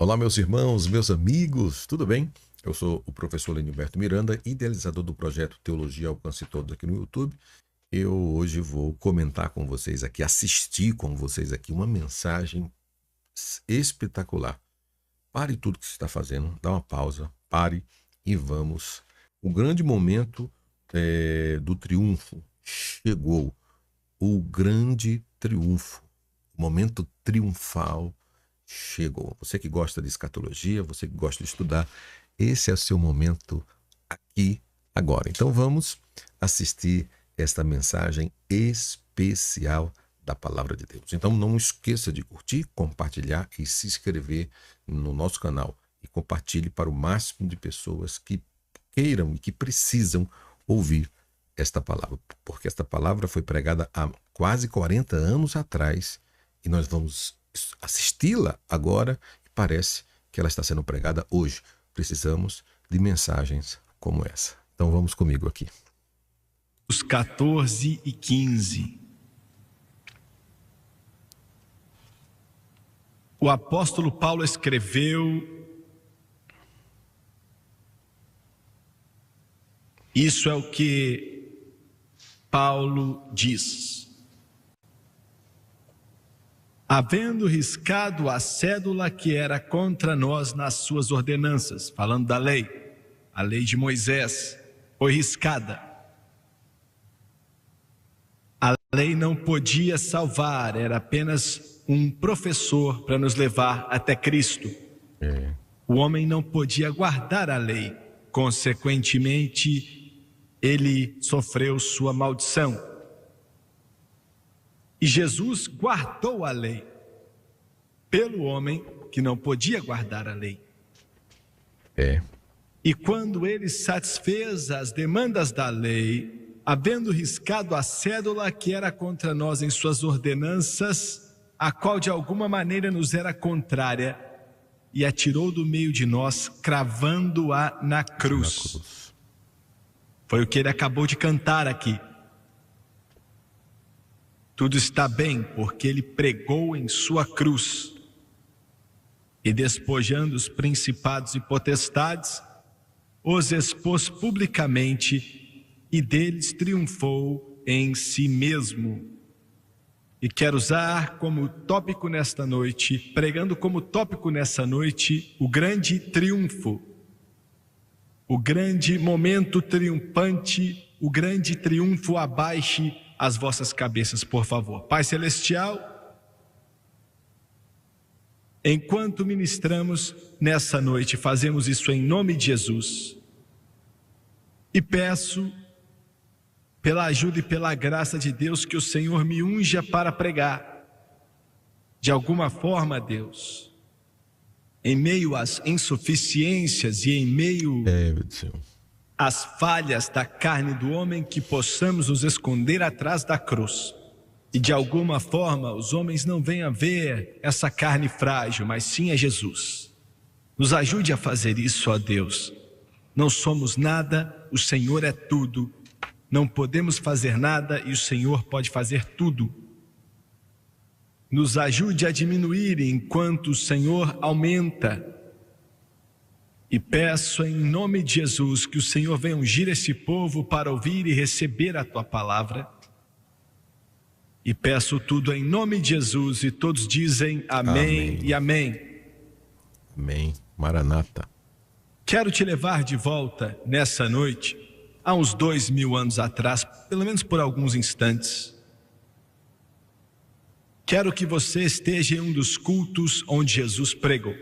Olá, meus irmãos, meus amigos, tudo bem? Eu sou o professor Lenilberto Miranda, idealizador do projeto Teologia Alcance Todos aqui no YouTube. Eu hoje vou comentar com vocês aqui, assistir com vocês aqui uma mensagem espetacular. Pare tudo que você está fazendo, dá uma pausa, pare e vamos. O grande momento do triunfo chegou. O grande triunfo, o momento triunfal chegou. Você que gosta de escatologia, você que gosta de estudar, esse é o seu momento aqui, agora. Então vamos assistir esta mensagem especial da Palavra de Deus. Então não esqueça de curtir, compartilhar e se inscrever no nosso canal. E compartilhe para o máximo de pessoas que queiram e que precisam ouvir esta palavra. Porque esta palavra foi pregada há quase 40 anos atrás e nós vamos assisti-la agora e parece que ela está sendo pregada hoje. Precisamos de mensagens como essa. Então vamos comigo aqui. Os 14 e 15. O apóstolo Paulo escreveu: isso é o que Paulo diz. Havendo riscado a cédula que era contra nós nas suas ordenanças, falando da lei, a lei de Moisés foi riscada. A lei não podia salvar, era apenas um professor para nos levar até Cristo. O homem não podia guardar a lei, consequentemente, ele sofreu sua maldição. E Jesus guardou a lei pelo homem que não podia guardar a lei. E quando ele satisfez as demandas da lei, havendo riscado a cédula que era contra nós em suas ordenanças, a qual de alguma maneira nos era contrária, e a tirou do meio de nós, cravando-a na cruz. Foi o que ele acabou de cantar aqui. Tudo está bem, porque ele pregou em sua cruz e, despojando os principados e potestades, os expôs publicamente e deles triunfou em si mesmo. E quero usar como tópico nesta noite, pregando como tópico nessa noite, o grande triunfo, o grande momento triunfante, o grande triunfo. Abaixe as vossas cabeças, por favor. Pai Celestial, enquanto ministramos nessa noite, fazemos isso em nome de Jesus. E peço, pela ajuda e pela graça de Deus, que o Senhor me unja para pregar. De alguma forma, Deus, em meio às insuficiências e em meio as falhas da carne do homem, que possamos nos esconder atrás da cruz. E de alguma forma os homens não venham a ver essa carne frágil, mas sim a Jesus. Nos ajude a fazer isso, ó Deus. Não somos nada, o Senhor é tudo. Não podemos fazer nada e o Senhor pode fazer tudo. Nos ajude a diminuir enquanto o Senhor aumenta. E peço em nome de Jesus que o Senhor venha ungir esse povo para ouvir e receber a Tua palavra. E peço tudo em nome de Jesus, e todos dizem amém e amém. Amém. Maranata. Quero te levar de volta nessa noite, há uns 2000 anos atrás, pelo menos por alguns instantes. Quero que você esteja em um dos cultos onde Jesus pregou.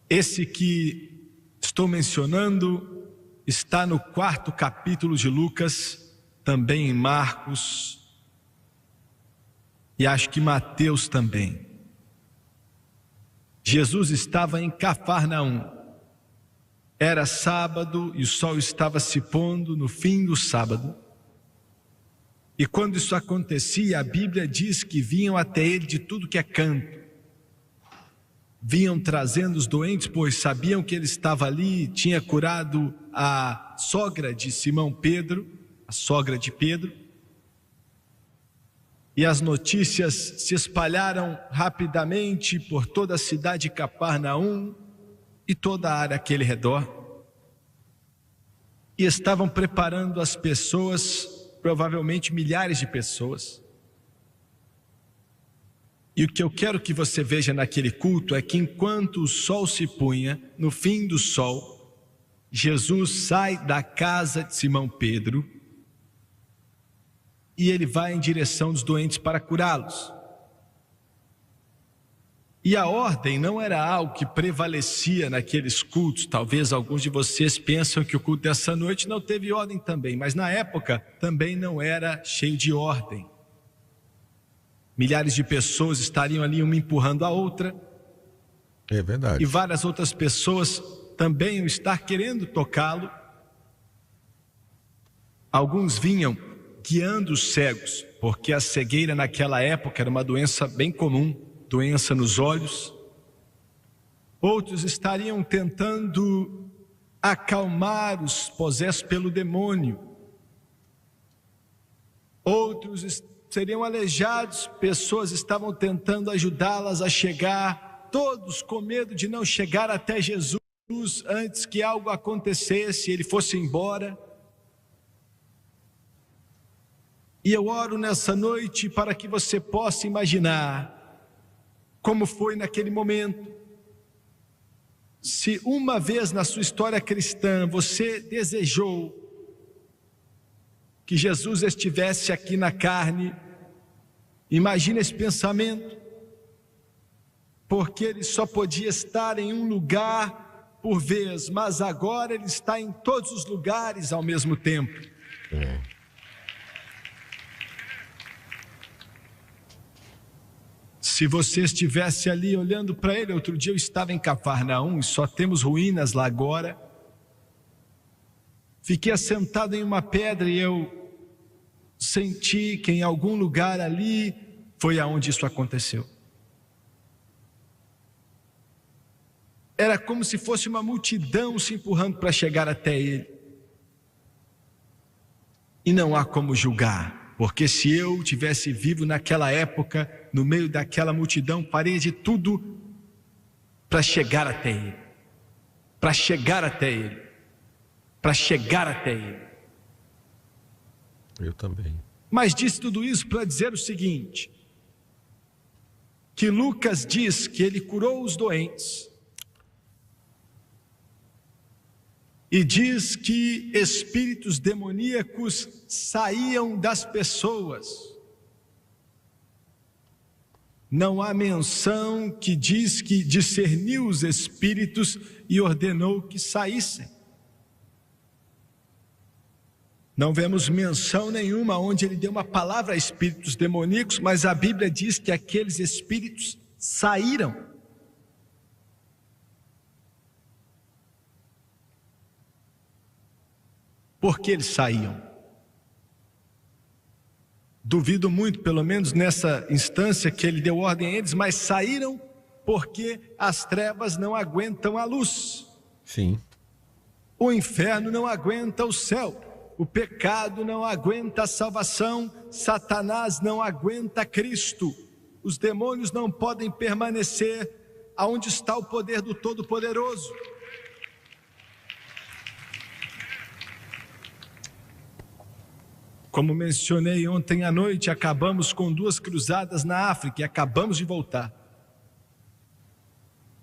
Esse que estou mencionando está no 4º capítulo de Lucas, também em Marcos, e acho que Mateus também. Jesus estava em Cafarnaum. Era sábado e o sol estava se pondo no fim do sábado. E quando isso acontecia, a Bíblia diz que vinham até ele de tudo que é canto. Vinham trazendo os doentes, pois sabiam que ele estava ali, tinha curado a sogra de Simão Pedro, a sogra de Pedro. E as notícias se espalharam rapidamente por toda a cidade de Cafarnaum e toda a área àquele redor. E estavam preparando as pessoas, provavelmente milhares de pessoas. E o que eu quero que você veja naquele culto é que enquanto o sol se punha, no fim do sol, Jesus sai da casa de Simão Pedro e ele vai em direção dos doentes para curá-los. E a ordem não era algo que prevalecia naqueles cultos. Talvez alguns de vocês pensam que o culto dessa noite não teve ordem também, mas na época também não era cheio de ordem. Milhares de pessoas estariam ali uma empurrando a outra. É verdade. E várias outras pessoas também iam estar querendo tocá-lo. Alguns vinham guiando os cegos, porque a cegueira naquela época era uma doença bem comum, doença nos olhos. Outros estariam tentando acalmar os possessos pelo demônio. Outros seriam aleijados, pessoas estavam tentando ajudá-las a chegar, todos com medo de não chegar até Jesus antes que algo acontecesse e ele fosse embora. E eu oro nessa noite para que você possa imaginar como foi naquele momento. Se uma vez na sua história cristã você desejou que Jesus estivesse aqui na carne, imagine esse pensamento, porque ele só podia estar em um lugar por vez, mas agora ele está em todos os lugares ao mesmo tempo. Se você estivesse ali olhando para ele, outro dia eu estava em Cafarnaum e só temos ruínas lá agora. Fiquei assentado em uma pedra e eu senti que em algum lugar ali foi aonde isso aconteceu. Era como se fosse uma multidão se empurrando para chegar até ele. E não há como julgar, porque se eu tivesse vivo naquela época, no meio daquela multidão, faria de tudo para chegar até ele. Para chegar até ele. Para chegar até ele. Eu também. Mas disse tudo isso para dizer o seguinte, que Lucas diz que ele curou os doentes e diz que espíritos demoníacos saíam das pessoas. Não há menção que diz que discerniu os espíritos e ordenou que saíssem. Não vemos menção nenhuma onde ele deu uma palavra a espíritos demoníacos, mas a Bíblia diz que aqueles espíritos saíram. Por que eles saíam? Duvido muito, pelo menos nessa instância, que ele deu ordem a eles, mas saíram porque as trevas não aguentam a luz. Sim. O inferno não aguenta o céu. O pecado não aguenta a salvação, Satanás não aguenta Cristo. Os demônios não podem permanecer aonde está o poder do Todo-Poderoso. Como mencionei ontem à noite, acabamos com 2 cruzadas na África e acabamos de voltar.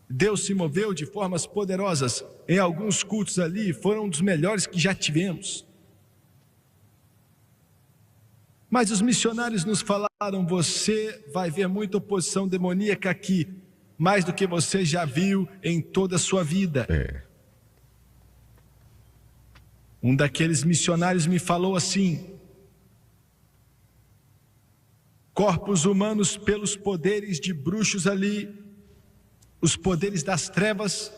Deus se moveu de formas poderosas em alguns cultos ali, foram um dos melhores que já tivemos. Mas os missionários nos falaram, você vai ver muita oposição demoníaca aqui, mais do que você já viu em toda a sua vida. Um daqueles missionários me falou assim, corpos humanos pelos poderes de bruxos ali, os poderes das trevas,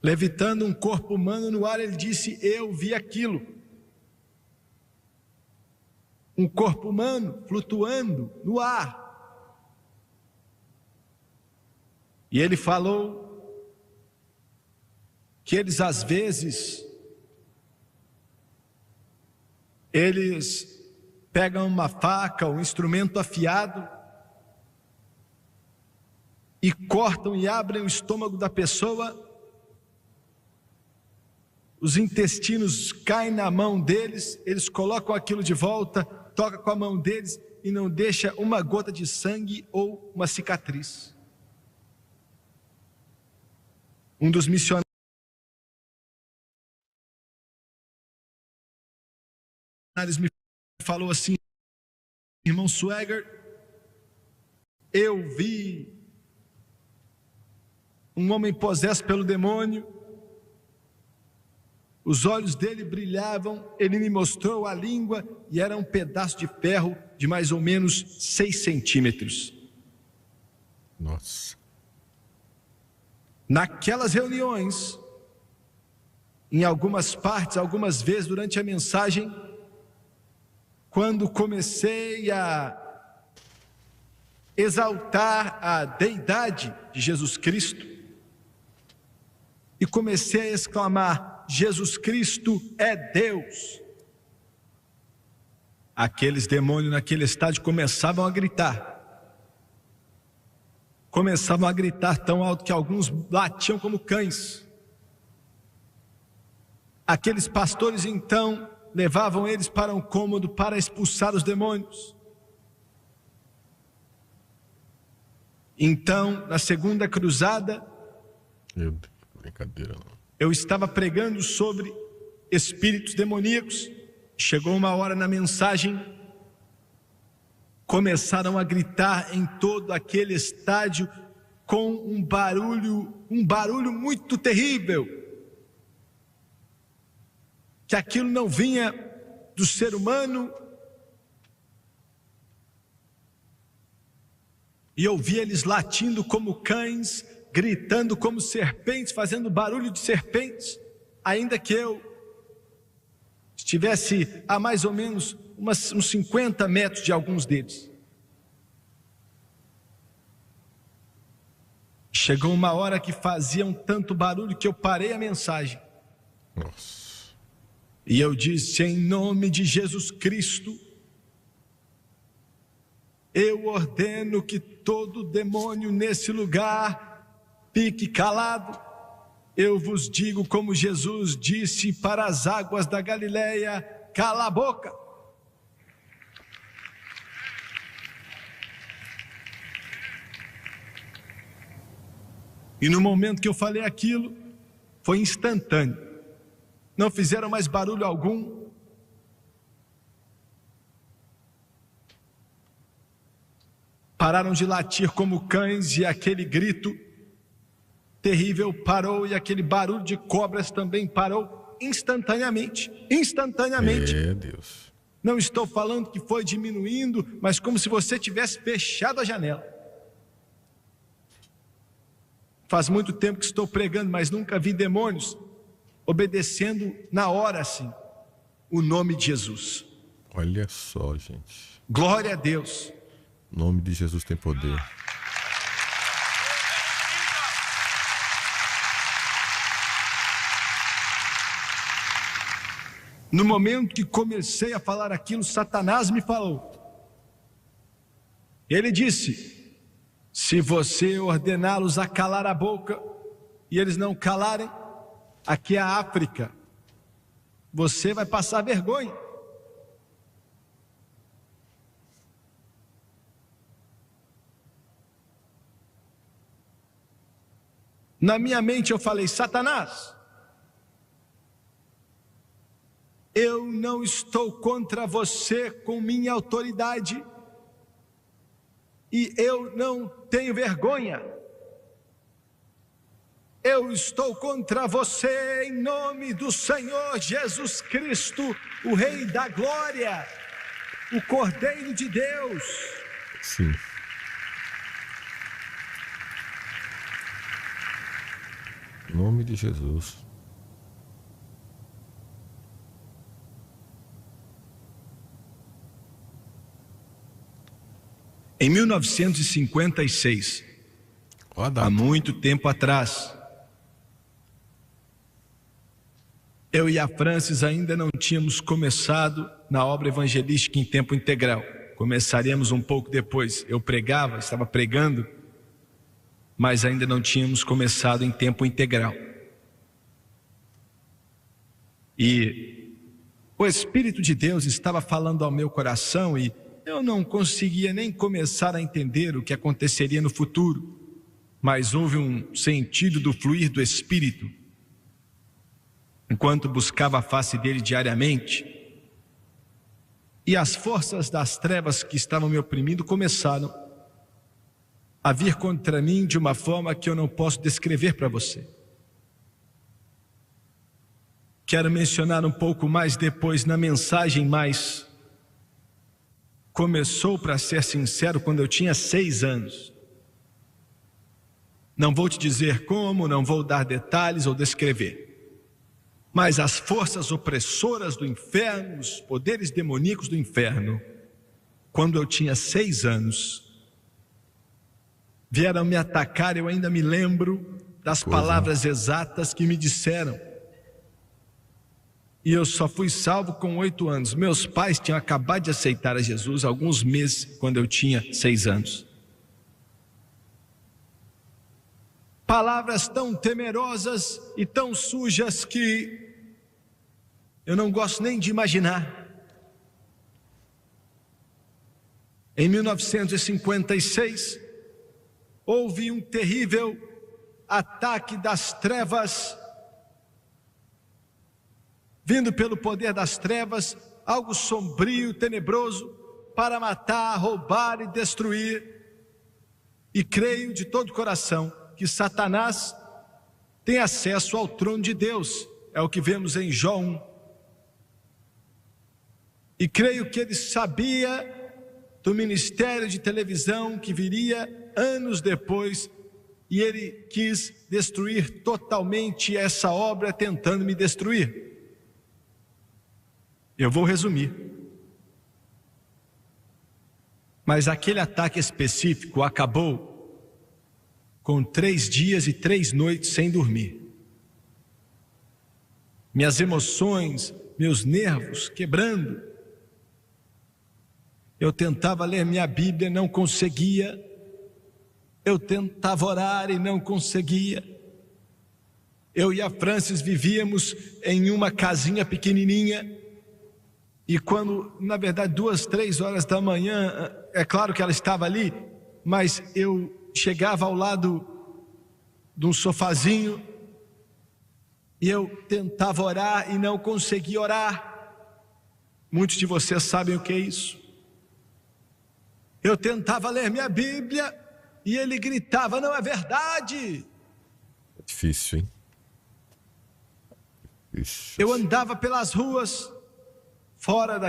levitando um corpo humano no ar, ele disse, eu vi aquilo. Um corpo humano flutuando no ar. E ele falou que eles às vezes, eles pegam uma faca, um instrumento afiado e cortam e abrem o estômago da pessoa. Os intestinos caem na mão deles, eles colocam aquilo de volta, tocam com a mão deles e não deixa uma gota de sangue ou uma cicatriz. Um dos missionários me falou assim: irmão Swagger, eu vi um homem possesso pelo demônio, os olhos dele brilhavam, ele me mostrou a língua e era um pedaço de ferro de mais ou menos 6 centímetros. Nossa. Naquelas reuniões, em algumas partes, algumas vezes durante a mensagem, quando comecei a exaltar a deidade de Jesus Cristo e comecei a exclamar: Jesus Cristo é Deus, aqueles demônios naquele estádio começavam a gritar. Começavam a gritar tão alto que alguns latiam como cães. Aqueles pastores então levavam eles para um cômodo para expulsar os demônios. Então, na segunda cruzada, Meu Deus, brincadeira não. eu estava pregando sobre espíritos demoníacos. Chegou uma hora na mensagem, começaram a gritar em todo aquele estádio com um barulho muito terrível, que aquilo não vinha do ser humano, e eu vi eles latindo como cães, gritando como serpentes, fazendo barulho de serpentes, ainda que eu estivesse a mais ou menos uns 50 metros de alguns deles. Chegou uma hora que faziam tanto barulho que eu parei a mensagem. Nossa. E eu disse: em nome de Jesus Cristo, eu ordeno que todo demônio nesse lugar fique calado. Eu vos digo como Jesus disse para as águas da Galileia: cala a boca. E no momento que eu falei aquilo, foi instantâneo. Não fizeram mais barulho algum. Pararam de latir como cães e aquele grito terrível parou, e aquele barulho de cobras também parou instantaneamente. Instantaneamente. É, Deus. Não estou falando que foi diminuindo, mas como se você tivesse fechado a janela. Faz muito tempo que estou pregando, mas nunca vi demônios obedecendo na hora assim o nome de Jesus. Olha só, gente. Glória a Deus. O nome de Jesus tem poder. No momento que comecei a falar aquilo, Satanás me falou. Ele disse: se você ordená-los a calar a boca e eles não calarem, aqui é a África, você vai passar vergonha. Na minha mente eu falei: Satanás, eu não estou contra você com minha autoridade, e eu não tenho vergonha. Eu estou contra você em nome do Senhor Jesus Cristo, o Rei da Glória, o Cordeiro de Deus. Sim. Em nome de Jesus. Em 1956, há muito tempo atrás, eu e a Francis ainda não tínhamos começado na obra evangelística em tempo integral. Começaríamos um pouco depois. Eu estava pregando, mas ainda não tínhamos começado em tempo integral. E o Espírito de Deus estava falando ao meu coração e eu não conseguia nem começar a entender o que aconteceria no futuro, mas houve um sentido do fluir do Espírito, enquanto buscava a face dele diariamente, e as forças das trevas que estavam me oprimindo começaram a vir contra mim de uma forma que eu não posso descrever para você. Quero mencionar um pouco mais depois na mensagem, mas começou, para ser sincero, quando eu tinha 6 anos. Não vou te dizer como, não vou dar detalhes ou descrever. Mas as forças opressoras do inferno, os poderes demoníacos do inferno, quando eu tinha 6 anos, vieram me atacar. Eu ainda me lembro das palavras exatas que me disseram. E eu só fui salvo com 8 anos. Meus pais tinham acabado de aceitar a Jesus há alguns meses, quando eu tinha 6 anos. Palavras tão temerosas e tão sujas que eu não gosto nem de imaginar. Em 1956, houve um terrível ataque das trevas, vindo pelo poder das trevas, algo sombrio, tenebroso, para matar, roubar e destruir. E creio de todo o coração que Satanás tem acesso ao trono de Deus, é o que vemos em Jó 1. E creio que ele sabia do ministério de televisão que viria anos depois, e ele quis destruir totalmente essa obra, tentando me destruir. Eu vou resumir. Mas aquele ataque específico acabou com 3 dias e 3 noites sem dormir. Minhas emoções, meus nervos quebrando. Eu tentava ler minha Bíblia, não conseguia. Eu tentava orar e não conseguia. Eu e a Francis vivíamos em uma casinha pequenininha. E quando, na verdade, 2, 3 horas da manhã, é claro que ela estava ali, mas eu chegava ao lado de um sofazinho e eu tentava orar e não conseguia orar. Muitos de vocês sabem o que é isso. Eu tentava ler minha Bíblia e ele gritava: não é verdade. É difícil, hein? Ixi. Eu andava pelas ruas, fora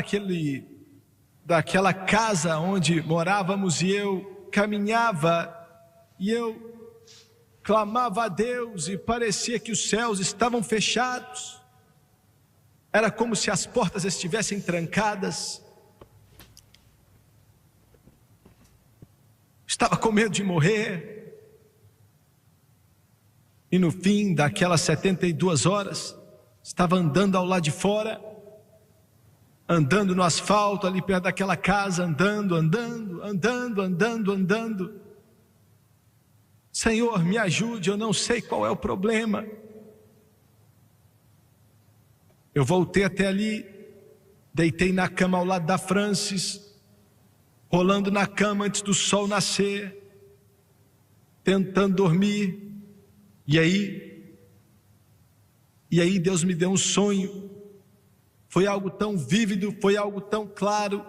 daquela casa onde morávamos, e eu caminhava e eu clamava a Deus e parecia que os céus estavam fechados. Era como se as portas estivessem trancadas. Estava com medo de morrer. E no fim daquelas 72 horas, estava andando ao lado de fora, andando no asfalto ali perto daquela casa, andando. Senhor, me ajude, eu não sei qual é o problema. Eu voltei até ali, deitei na cama ao lado da Francis, rolando na cama antes do sol nascer, tentando dormir. E aí Deus me deu um sonho. Foi algo tão vívido, foi algo tão claro.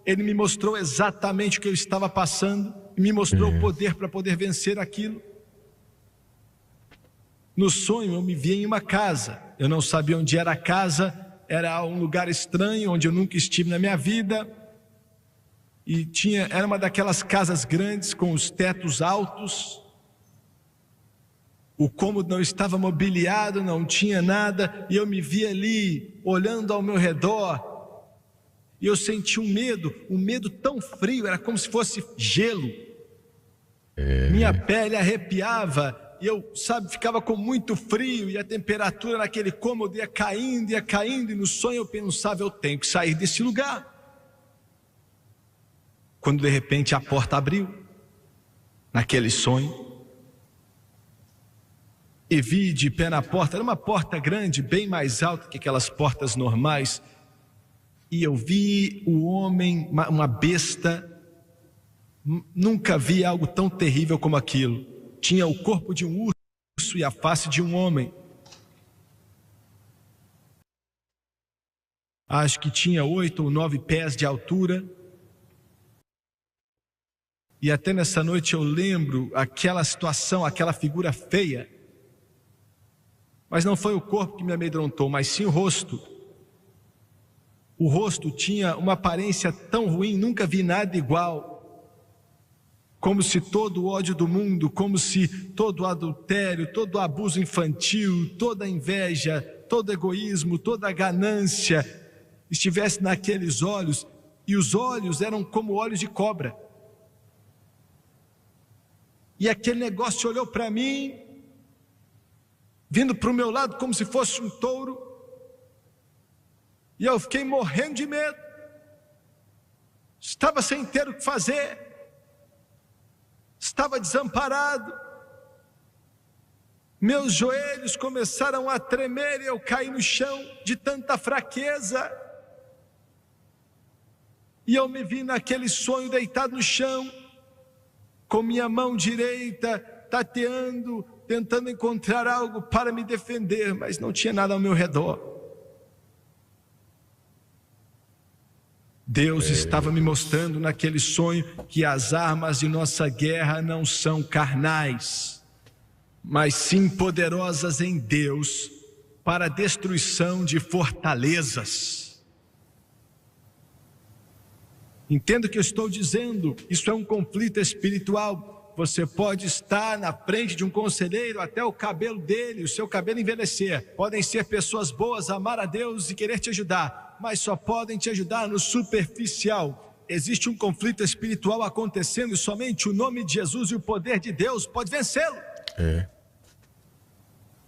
Ele me mostrou exatamente o que eu estava passando, e me mostrou o poder para poder vencer aquilo. No sonho eu me vi em uma casa. Eu não sabia onde era a casa, era um lugar estranho, onde eu nunca estive na minha vida. E era uma daquelas casas grandes com os tetos altos. O cômodo não estava mobiliado, não tinha nada, e eu me vi ali, olhando ao meu redor, e eu senti um medo tão frio, era como se fosse gelo. Minha pele arrepiava, e eu, ficava com muito frio, e a temperatura naquele cômodo ia caindo, e no sonho eu pensava, eu tenho que sair desse lugar. Quando de repente a porta abriu, naquele sonho, e vi de pé na porta, era uma porta grande, bem mais alta que aquelas portas normais, e eu vi o homem, uma besta. Nunca vi algo tão terrível como aquilo. Tinha o corpo de um urso e a face de um homem. Acho que tinha 8 ou 9 pés de altura. E até nessa noite eu lembro aquela situação, aquela figura feia. Mas não foi o corpo que me amedrontou, mas sim o rosto. O rosto tinha uma aparência tão ruim, nunca vi nada igual. Como se todo o ódio do mundo, como se todo o adultério, todo o abuso infantil, toda a inveja, todo o egoísmo, toda a ganância estivesse naqueles olhos, e os olhos eram como olhos de cobra. E aquele negócio olhou para mim, vindo para o meu lado como se fosse um touro, e eu fiquei morrendo de medo. Estava sem ter o que fazer. Estava desamparado, meus joelhos começaram a tremer e eu caí no chão de tanta fraqueza. E eu me vi naquele sonho deitado no chão, com minha mão direita tateando, tentando encontrar algo para me defender, mas não tinha nada ao meu redor. Deus estava me mostrando naquele sonho que as armas de nossa guerra não são carnais, mas sim poderosas em Deus para a destruição de fortalezas. Entenda o que eu estou dizendo, isso é um conflito espiritual. Você pode estar na frente de um conselheiro até o cabelo dele, o seu cabelo envelhecer. Podem ser pessoas boas, amar a Deus e querer te ajudar, mas só podem te ajudar no superficial. Existe um conflito espiritual acontecendo e somente o nome de Jesus e o poder de Deus pode vencê-lo.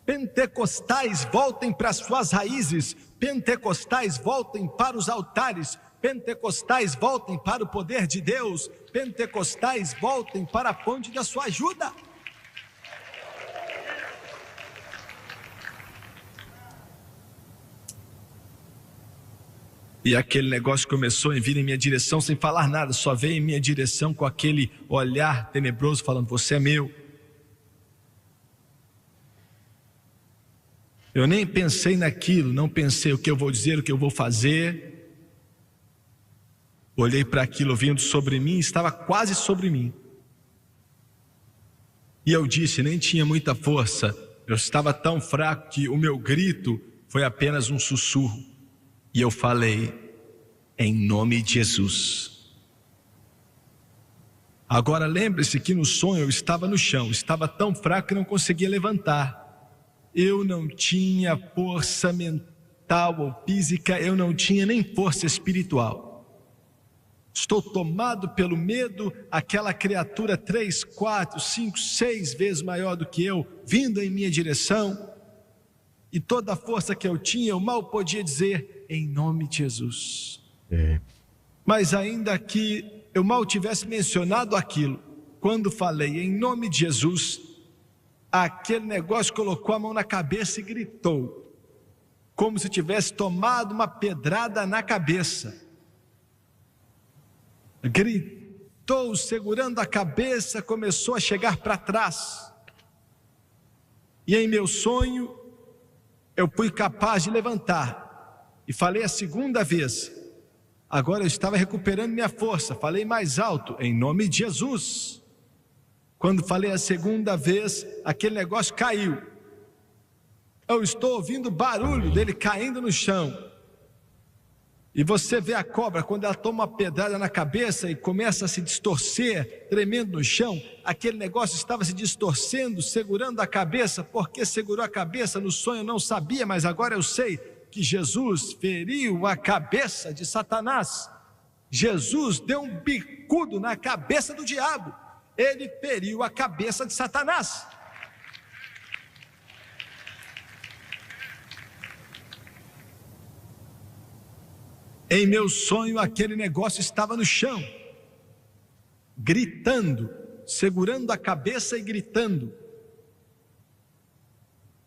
Pentecostais, voltem para suas raízes. Pentecostais, voltem para os altares. Pentecostais, voltem para o poder de Deus. Pentecostais, voltem para a fonte da sua ajuda. E aquele negócio começou a vir em minha direção sem falar nada, só veio em minha direção com aquele olhar tenebroso falando: você é meu. Eu nem pensei naquilo, não pensei o que eu vou dizer, o que eu vou fazer. Olhei para aquilo vindo sobre mim, estava quase sobre mim. E eu disse, nem tinha muita força, eu estava tão fraco que o meu grito foi apenas um sussurro. E eu falei, em nome de Jesus. Agora lembre-se que no sonho eu estava no chão, estava tão fraco que não conseguia levantar. Eu não tinha força mental ou física, eu não tinha nem força espiritual. Estou tomado pelo medo, aquela criatura 3, 4, 5, 6 vezes maior do que eu, vindo em minha direção, e toda a força que eu tinha, eu mal podia dizer, em nome de Jesus. Mas ainda que eu mal tivesse mencionado aquilo, quando falei em nome de Jesus, aquele negócio colocou a mão na cabeça e gritou, como se tivesse tomado uma pedrada na cabeça. Gritou, segurando a cabeça, começou a chegar para trás. E em meu sonho, eu fui capaz de levantar. E falei a segunda vez. Agora eu estava recuperando minha força. Falei mais alto, em nome de Jesus. Quando falei a segunda vez, aquele negócio caiu. Eu estou ouvindo o barulho dele caindo no chão. E você vê a cobra, quando ela toma uma pedrada na cabeça e começa a se distorcer, tremendo no chão, aquele negócio estava se distorcendo, segurando a cabeça. Porque segurou a cabeça no sonho eu não sabia, mas agora eu sei que Jesus feriu a cabeça de Satanás. Jesus deu um bicudo na cabeça do diabo. Ele feriu a cabeça de Satanás. Em meu sonho, aquele negócio estava no chão, gritando, segurando a cabeça e gritando.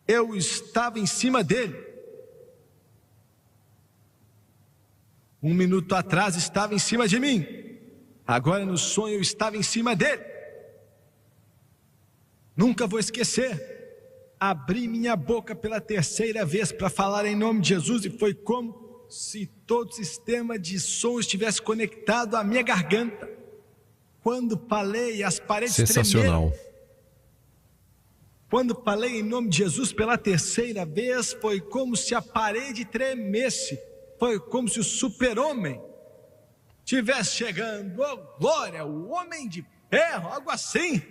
Eu estava em cima dele. Um minuto atrás estava em cima de mim. Agora no sonho eu estava em cima dele. Nunca vou esquecer. Abri minha boca pela terceira vez para falar em nome de Jesus e foi como se todo o sistema de som estivesse conectado à minha garganta. Quando falei, as paredes Sensacional. tremeram. Quando falei em nome de Jesus pela terceira vez, foi como se a parede tremesse. Foi como se o super-homem estivesse chegando. Oh, glória, o homem de ferro, algo assim.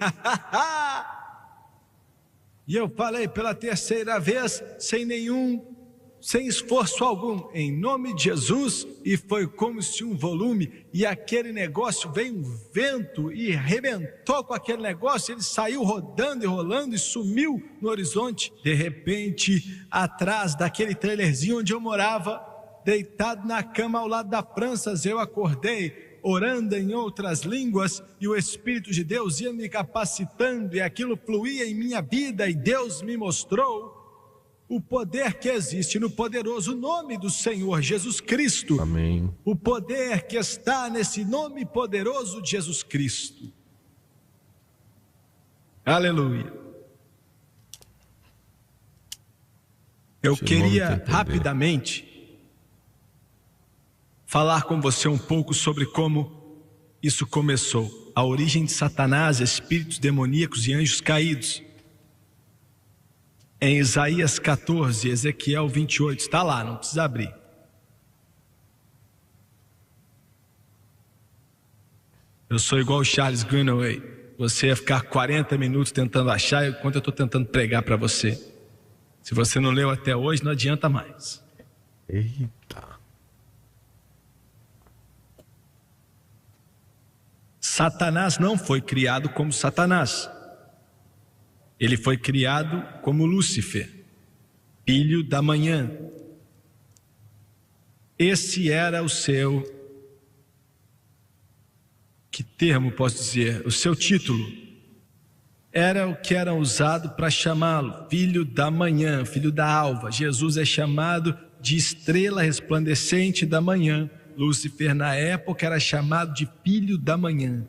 E eu falei pela terceira vez, sem esforço algum, em nome de Jesus, e foi como se um volume, e aquele negócio, veio um vento e arrebentou com aquele negócio, ele saiu rodando e rolando e sumiu no horizonte. De repente, atrás daquele trailerzinho onde eu morava, deitado na cama ao lado da França, eu acordei, orando em outras línguas, e o Espírito de Deus ia me capacitando, e aquilo fluía em minha vida, e Deus me mostrou o poder que existe no poderoso nome do Senhor Jesus Cristo. Amém. O poder que está nesse nome poderoso de Jesus Cristo. Aleluia. Eu queria rapidamente falar com você um pouco sobre como isso começou. A origem de Satanás, espíritos demoníacos e anjos caídos. Em Isaías 14, Ezequiel 28, está lá, não precisa abrir. Eu sou igual o Charles Greenaway. Você ia ficar 40 minutos tentando achar, enquanto eu estou tentando pregar para você. Se você não leu até hoje, não adianta mais. Eita. Satanás não foi criado como Satanás. Ele foi criado como Lúcifer, filho da manhã. Esse era o seu, que termo posso dizer? O seu título. Era o que era usado para chamá-lo, filho da manhã, filho da alva. Jesus é chamado de estrela resplandecente da manhã. Lúcifer na época era chamado de filho da manhã.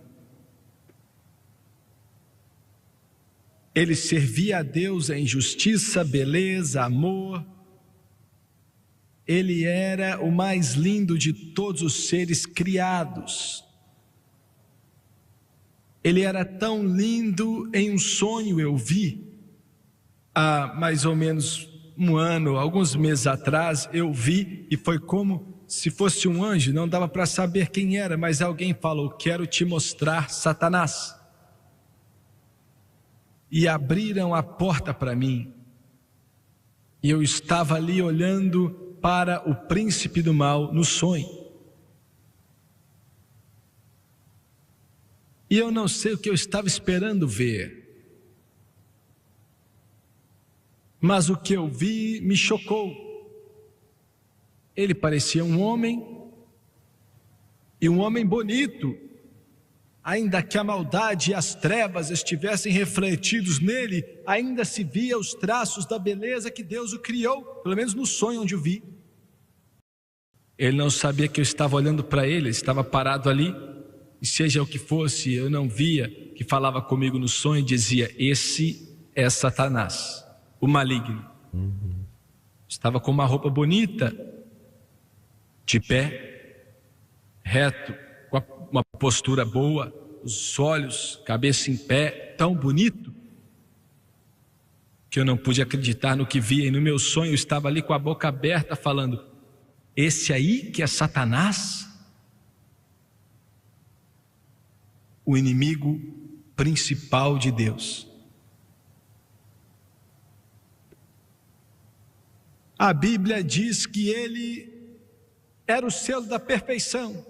Ele servia a Deus em justiça, beleza, amor. Ele era o mais lindo de todos os seres criados. Ele era tão lindo, em um sonho eu vi, há mais ou menos um ano, alguns meses atrás, eu vi e foi como se fosse um anjo, não dava para saber quem era, mas alguém falou: quero te mostrar Satanás. E abriram a porta para mim, e eu estava ali olhando para o príncipe do mal no sonho. E eu não sei o que eu estava esperando ver, mas o que eu vi me chocou. Ele parecia um homem, e um homem bonito, ainda que a maldade e as trevas estivessem refletidos nele, ainda se via os traços da beleza que Deus o criou, pelo menos no sonho onde o vi. Ele não sabia que eu estava olhando para ele, estava parado ali, e seja o que fosse, eu não via, que falava comigo no sonho e dizia: esse é Satanás, o maligno. Estava com uma roupa bonita, de pé, reto, com uma postura boa, os olhos, cabeça em pé, tão bonito, que eu não pude acreditar no que via, e no meu sonho eu estava ali com a boca aberta falando: esse aí que é Satanás? O inimigo principal de Deus. A Bíblia diz que ele era o selo da perfeição.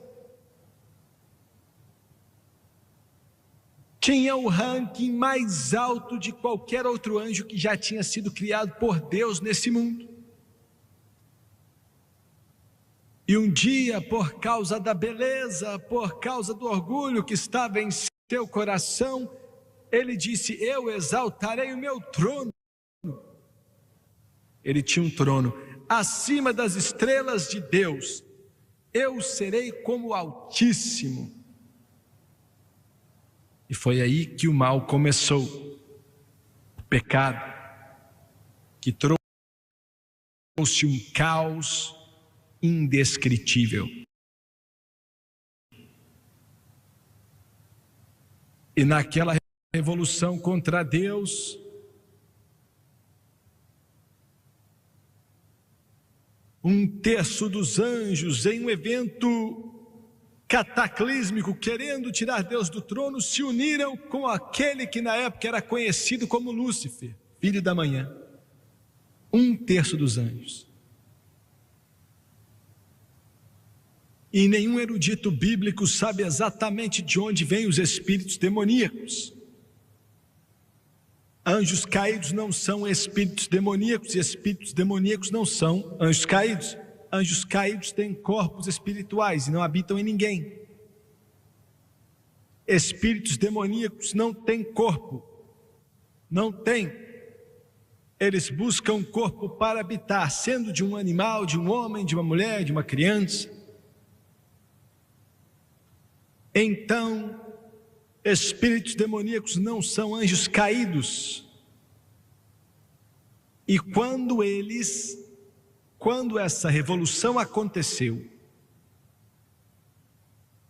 Tinha o ranking mais alto de qualquer outro anjo que já tinha sido criado por Deus nesse mundo. E um dia, por causa da beleza, por causa do orgulho que estava em seu coração, ele disse: eu exaltarei o meu trono. Ele tinha um trono acima das estrelas de Deus. Eu serei como o Altíssimo. E foi aí que o mal começou. O pecado, que trouxe um caos indescritível. E naquela revolução contra Deus, um terço dos anjos, em um evento cataclísmico, querendo tirar Deus do trono, se uniram com aquele que na época era conhecido como Lúcifer, filho da manhã. Um terço dos anjos. E nenhum erudito bíblico sabe exatamente de onde vêm os espíritos demoníacos. Anjos caídos não são espíritos demoníacos, e espíritos demoníacos não são anjos caídos. Anjos caídos têm corpos espirituais e não habitam em ninguém. Espíritos demoníacos não têm corpo, não têm. Eles buscam corpo para habitar, sendo de um animal, de um homem, de uma mulher, de uma criança. Então, espíritos demoníacos não são anjos caídos. E quando essa revolução aconteceu,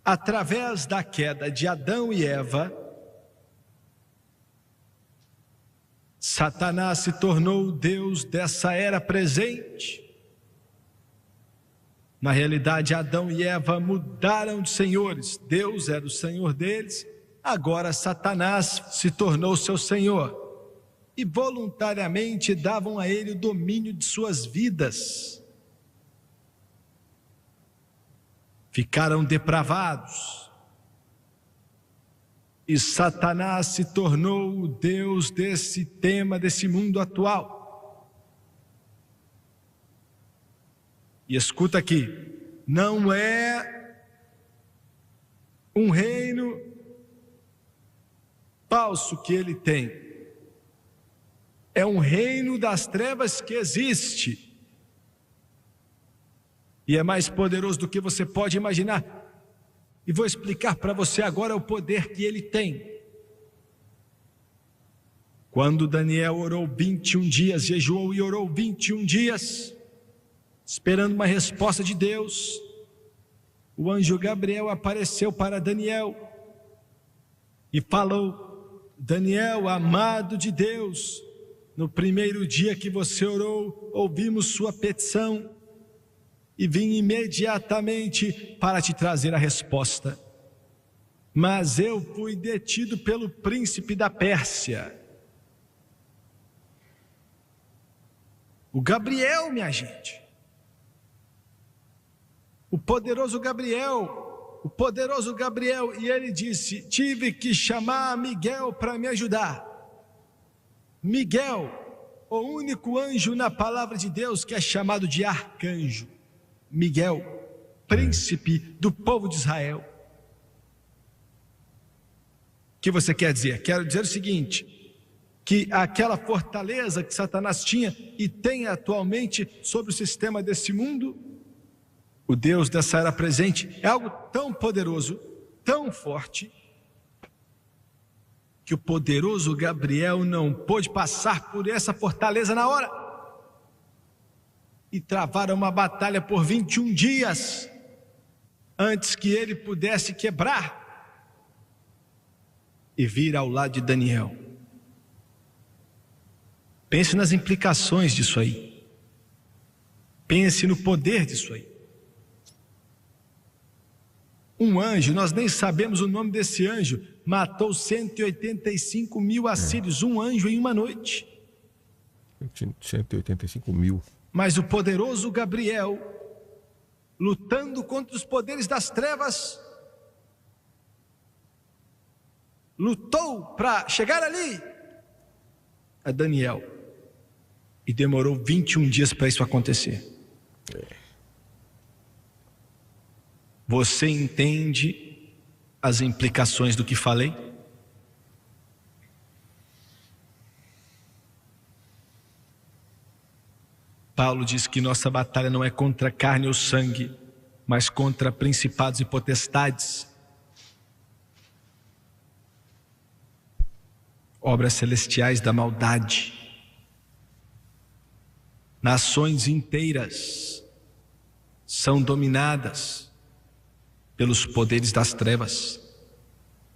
através da queda de Adão e Eva, Satanás se tornou o Deus dessa era presente. Na realidade, Adão e Eva mudaram de senhores. Deus era o senhor deles, agora Satanás se tornou seu senhor. E voluntariamente davam a ele o domínio de suas vidas. Ficaram depravados. E Satanás se tornou o Deus desse tema, desse mundo atual. E escuta aqui, não é um reino falso que ele tem, é um reino das trevas que existe, e é mais poderoso do que você pode imaginar, e vou explicar para você agora o poder que ele tem. Quando Daniel orou 21 dias, jejuou e orou 21 dias, esperando uma resposta de Deus, o anjo Gabriel apareceu para Daniel e falou: Daniel, amado de Deus, no primeiro dia que você orou, ouvimos sua petição e vim imediatamente para te trazer a resposta. Mas eu fui detido pelo príncipe da Pérsia. O Gabriel, minha gente. O poderoso Gabriel, e ele disse: tive que chamar Miguel para me ajudar. Miguel, o único anjo na palavra de Deus que é chamado de arcanjo. Miguel, príncipe do povo de Israel. O que você quer dizer? Quero dizer o seguinte, que aquela fortaleza que Satanás tinha e tem atualmente sobre o sistema desse mundo, o Deus dessa era presente é algo tão poderoso, tão forte, que o poderoso Gabriel não pôde passar por essa fortaleza na hora. E travaram uma batalha por 21 dias, antes que ele pudesse quebrar e vir ao lado de Daniel. Pense nas implicações disso aí. Pense no poder disso aí. Um anjo, nós nem sabemos o nome desse anjo, matou 185 mil assírios, um anjo em uma noite. 185 mil. Mas o poderoso Gabriel, lutando contra os poderes das trevas, lutou para chegar ali a Daniel. E demorou 21 dias para isso acontecer. Você entende as implicações do que falei? Paulo diz que nossa batalha não é contra carne ou sangue, mas contra principados e potestades, obras celestiais da maldade. Nações inteiras são dominadas pelos poderes das trevas.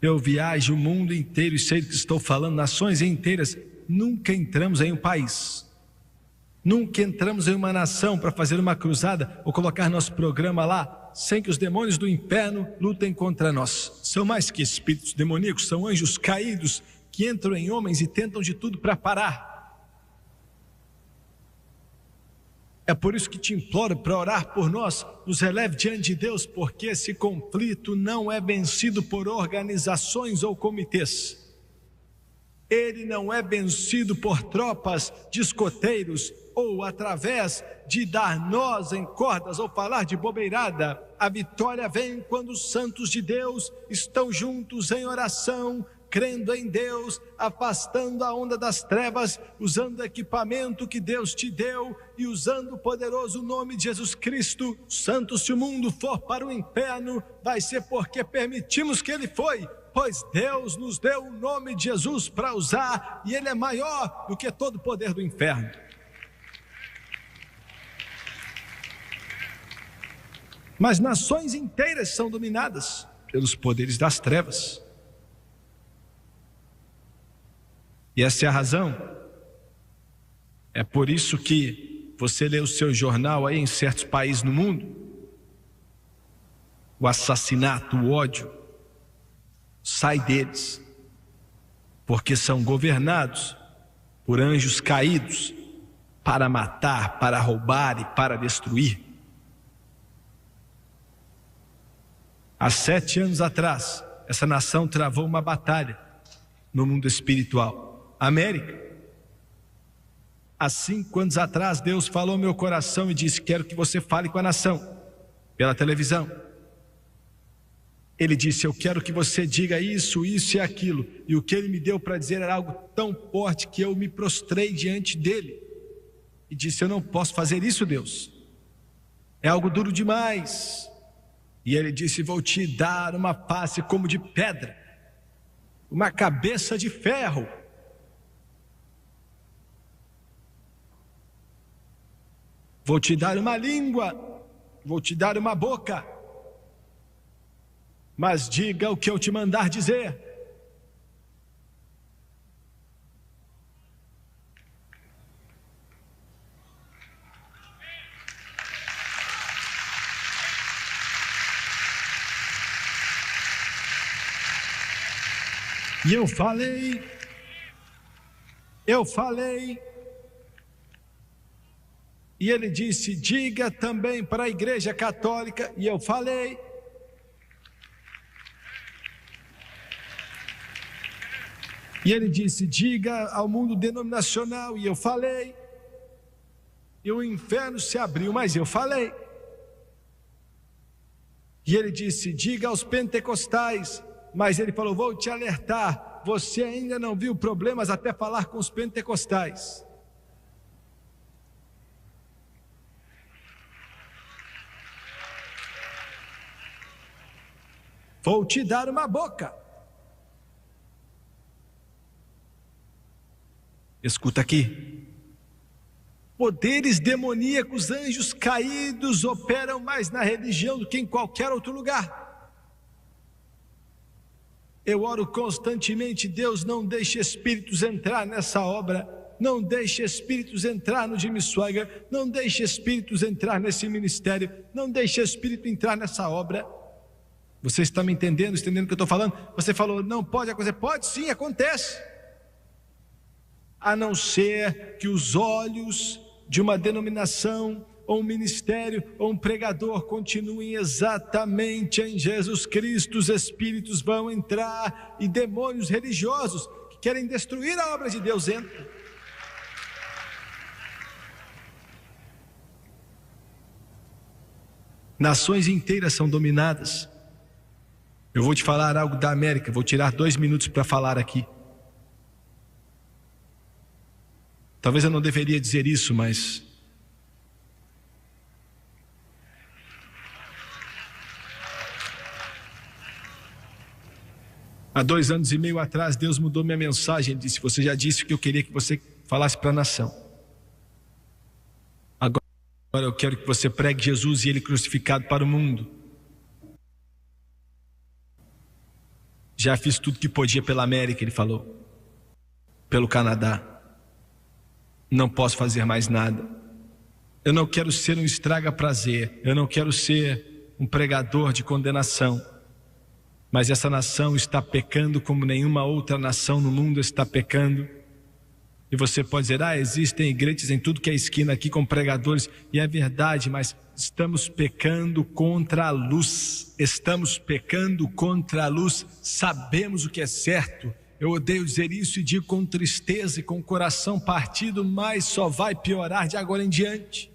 Eu viajo o mundo inteiro e sei do que estou falando. Nações inteiras. Nunca entramos em um país, nunca entramos em uma nação para fazer uma cruzada ou colocar nosso programa lá sem que os demônios do inferno lutem contra nós. São mais que espíritos demoníacos, são anjos caídos que entram em homens e tentam de tudo para parar. É por isso que te imploro para orar por nós, nos releve diante de Deus, porque esse conflito não é vencido por organizações ou comitês. Ele não é vencido por tropas de escoteiros ou através de dar nós em cordas ou falar de bobeirada. A vitória vem quando os santos de Deus estão juntos em oração, crendo em Deus, afastando a onda das trevas, usando o equipamento que Deus te deu e usando o poderoso nome de Jesus Cristo. Santo, se o mundo for para o inferno, vai ser porque permitimos que ele foi, pois Deus nos deu o nome de Jesus para usar e ele é maior do que todo o poder do inferno. Mas nações inteiras são dominadas pelos poderes das trevas. E essa é a razão. É por isso que você lê o seu jornal aí em certos países no mundo, o assassinato, o ódio sai deles, porque são governados por anjos caídos para matar, para roubar e para destruir. Há 7 anos atrás, essa nação travou uma batalha no mundo espiritual. América. Há 5 anos atrás, Deus falou ao meu coração e disse: quero que você fale com a nação, pela televisão. Ele disse: eu quero que você diga isso, isso e aquilo. E o que ele me deu para dizer era algo tão forte que eu me prostrei diante dele. E disse: eu não posso fazer isso, Deus. É algo duro demais. E ele disse: vou te dar uma face como de pedra, uma cabeça de ferro. Vou te dar uma língua, vou te dar uma boca, mas diga o que eu te mandar dizer. E eu falei, e ele disse: diga também para a igreja católica, e eu falei. E ele disse: diga ao mundo denominacional, e eu falei. E o inferno se abriu, mas eu falei. E ele disse: diga aos pentecostais, mas ele falou: vou te alertar, você ainda não viu problemas até falar com os pentecostais. Vou te dar uma boca. Escuta aqui. Poderes demoníacos, anjos caídos operam mais na religião do que em qualquer outro lugar. Eu oro constantemente: Deus, não deixe espíritos entrar nessa obra, não deixe espíritos entrar no Jimmy Swaggart, não deixe espíritos entrar nesse ministério, não deixe espírito entrar nessa obra. Você está me entendendo o que eu estou falando? Você falou: não pode acontecer. Pode sim, acontece. A não ser que os olhos de uma denominação, ou um ministério, ou um pregador continuem exatamente em Jesus Cristo, os espíritos vão entrar e demônios religiosos que querem destruir a obra de Deus entram. Nações inteiras são dominadas. Eu vou te falar algo da América, vou tirar 2 minutos para falar aqui. Talvez eu não deveria dizer isso, mas há 2 anos e meio atrás, Deus mudou minha mensagem. Ele disse: você já disse o que eu queria que você falasse para a nação. Agora eu quero que você pregue Jesus e Ele crucificado para o mundo. Já fiz tudo que podia pela América, ele falou. Pelo Canadá. Não posso fazer mais nada. Eu não quero ser um estraga-prazer. Eu não quero ser um pregador de condenação. Mas essa nação está pecando como nenhuma outra nação no mundo está pecando. E você pode dizer: existem igrejas em tudo que é esquina aqui com pregadores. E é verdade, mas estamos pecando contra a luz. Estamos pecando contra a luz. Sabemos o que é certo. Eu odeio dizer isso e digo com tristeza e com o coração partido, mas só vai piorar de agora em diante.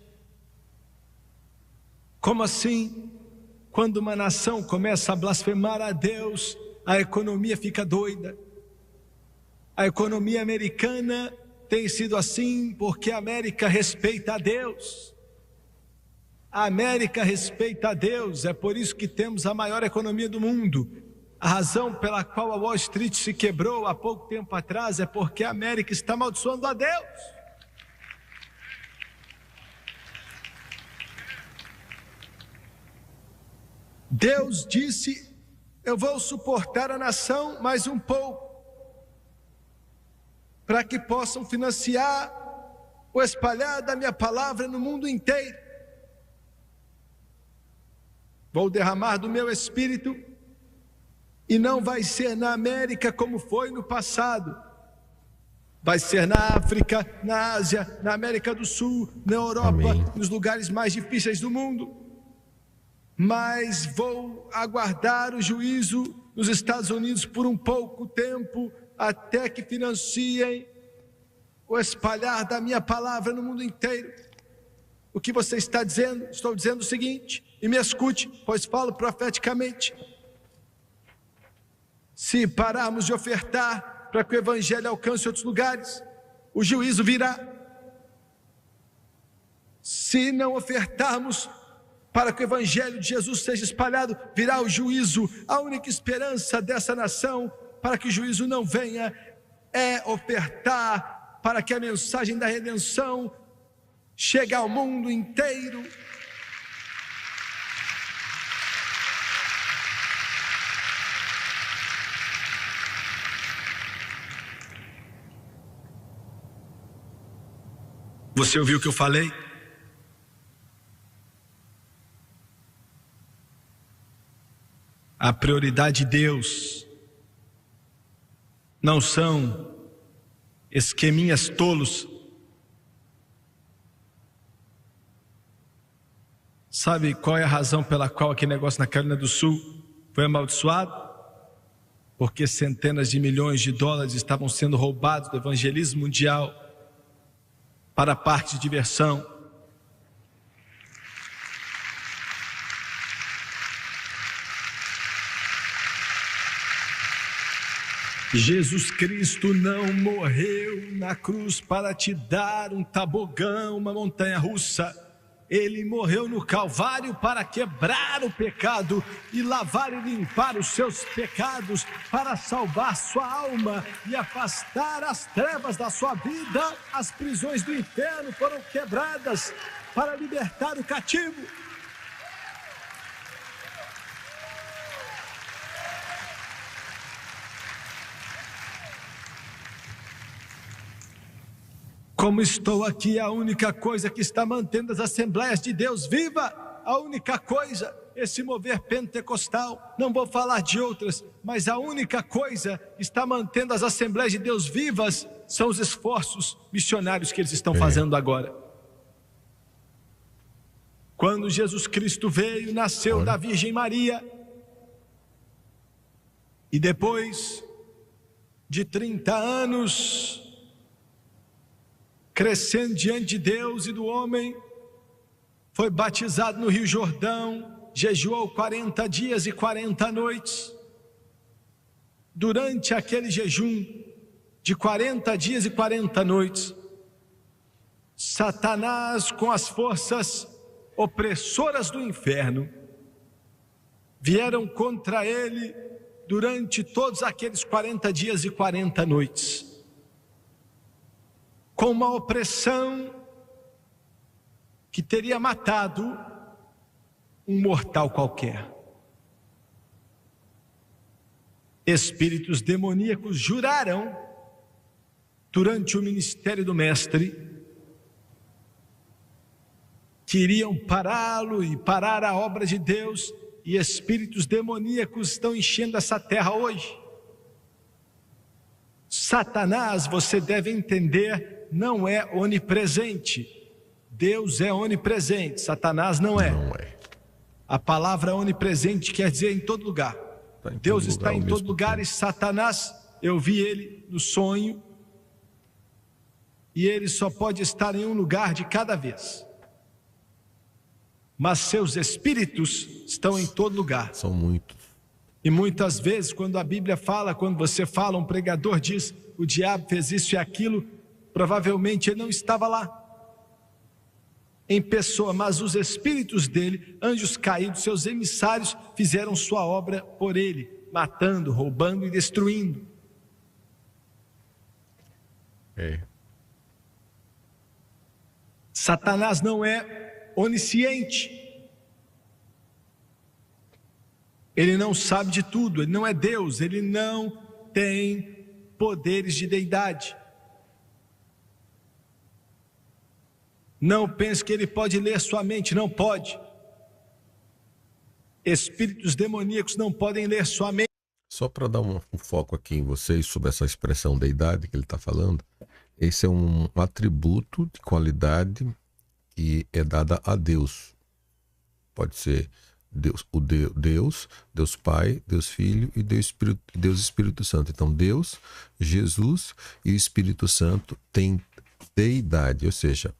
Como assim? Quando uma nação começa a blasfemar a Deus, a economia fica doida. A economia americana tem sido assim porque a América respeita a Deus. A América respeita a Deus, é por isso que temos a maior economia do mundo. A razão pela qual a Wall Street se quebrou há pouco tempo atrás é porque a América está amaldiçoando a Deus. Deus disse: eu vou suportar a nação mais um pouco, para que possam financiar o espalhar da minha palavra no mundo inteiro. Vou derramar do meu espírito, e não vai ser na América como foi no passado. Vai ser na África, na Ásia, na América do Sul, na Europa, amém, nos lugares mais difíceis do mundo. Mas vou aguardar o juízo nos Estados Unidos por um pouco tempo, até que financiem o espalhar da minha palavra no mundo inteiro. O que você está dizendo? Estou dizendo o seguinte, e me escute, pois falo profeticamente. Se pararmos de ofertar para que o evangelho alcance outros lugares, o juízo virá. Se não ofertarmos para que o evangelho de Jesus seja espalhado, virá o juízo. A única esperança dessa nação para que o juízo não venha é ofertar para que a mensagem da redenção chegue ao mundo inteiro. Você ouviu o que eu falei? A prioridade de Deus não são esqueminhas tolos. Sabe qual é a razão pela qual aquele negócio na Carolina do Sul foi amaldiçoado? Porque centenas de milhões de dólares estavam sendo roubados do evangelismo mundial para parte de diversão. Jesus Cristo não morreu na cruz para te dar um tobogã, uma montanha russa. Ele morreu no Calvário para quebrar o pecado e lavar e limpar os seus pecados, para salvar sua alma e afastar as trevas da sua vida. As prisões do inferno foram quebradas para libertar o cativo. Como estou aqui, a única coisa que está mantendo as Assembleias de Deus viva, a única coisa, esse mover pentecostal, não vou falar de outras, mas a única coisa que está mantendo as Assembleias de Deus vivas são os esforços missionários que eles estão fazendo agora. Quando Jesus Cristo veio, nasceu da Virgem Maria, e depois de 30 anos, crescendo diante de Deus e do homem, foi batizado no Rio Jordão, jejuou 40 dias e 40 noites. Durante aquele jejum de 40 dias e 40 noites, Satanás, com as forças opressoras do inferno, vieram contra ele durante todos aqueles 40 dias e 40 noites, com uma opressão que teria matado um mortal qualquer. Espíritos demoníacos juraram durante o ministério do mestre que iriam pará-lo e parar a obra de Deus, e espíritos demoníacos estão enchendo essa terra hoje. Satanás, você deve entender, não é onipresente. Deus é onipresente, Satanás não é. Não é. A palavra onipresente quer dizer em todo lugar. Deus está em todo lugar e Satanás, eu vi ele no sonho, e ele só pode estar em um lugar de cada vez. Mas seus espíritos estão em todo lugar. São muitos. E muitas vezes, quando a Bíblia fala, quando você fala, um pregador diz, o diabo fez isso e aquilo, provavelmente ele não estava lá em pessoa, mas os espíritos dele, anjos caídos, seus emissários, fizeram sua obra por ele, matando, roubando e destruindo. Satanás não é onisciente, ele não sabe de tudo, ele não é Deus, ele não tem poderes de deidade. Não pense que ele pode ler sua mente, não pode. Espíritos demoníacos não podem ler sua mente. Só para dar um foco aqui em vocês sobre essa expressão deidade que ele está falando, esse é um atributo de qualidade que é dada a Deus. Pode ser Deus, Deus Pai, Deus Filho e Deus Espírito Santo. Então Deus, Jesus e o Espírito Santo têm deidade, ou seja,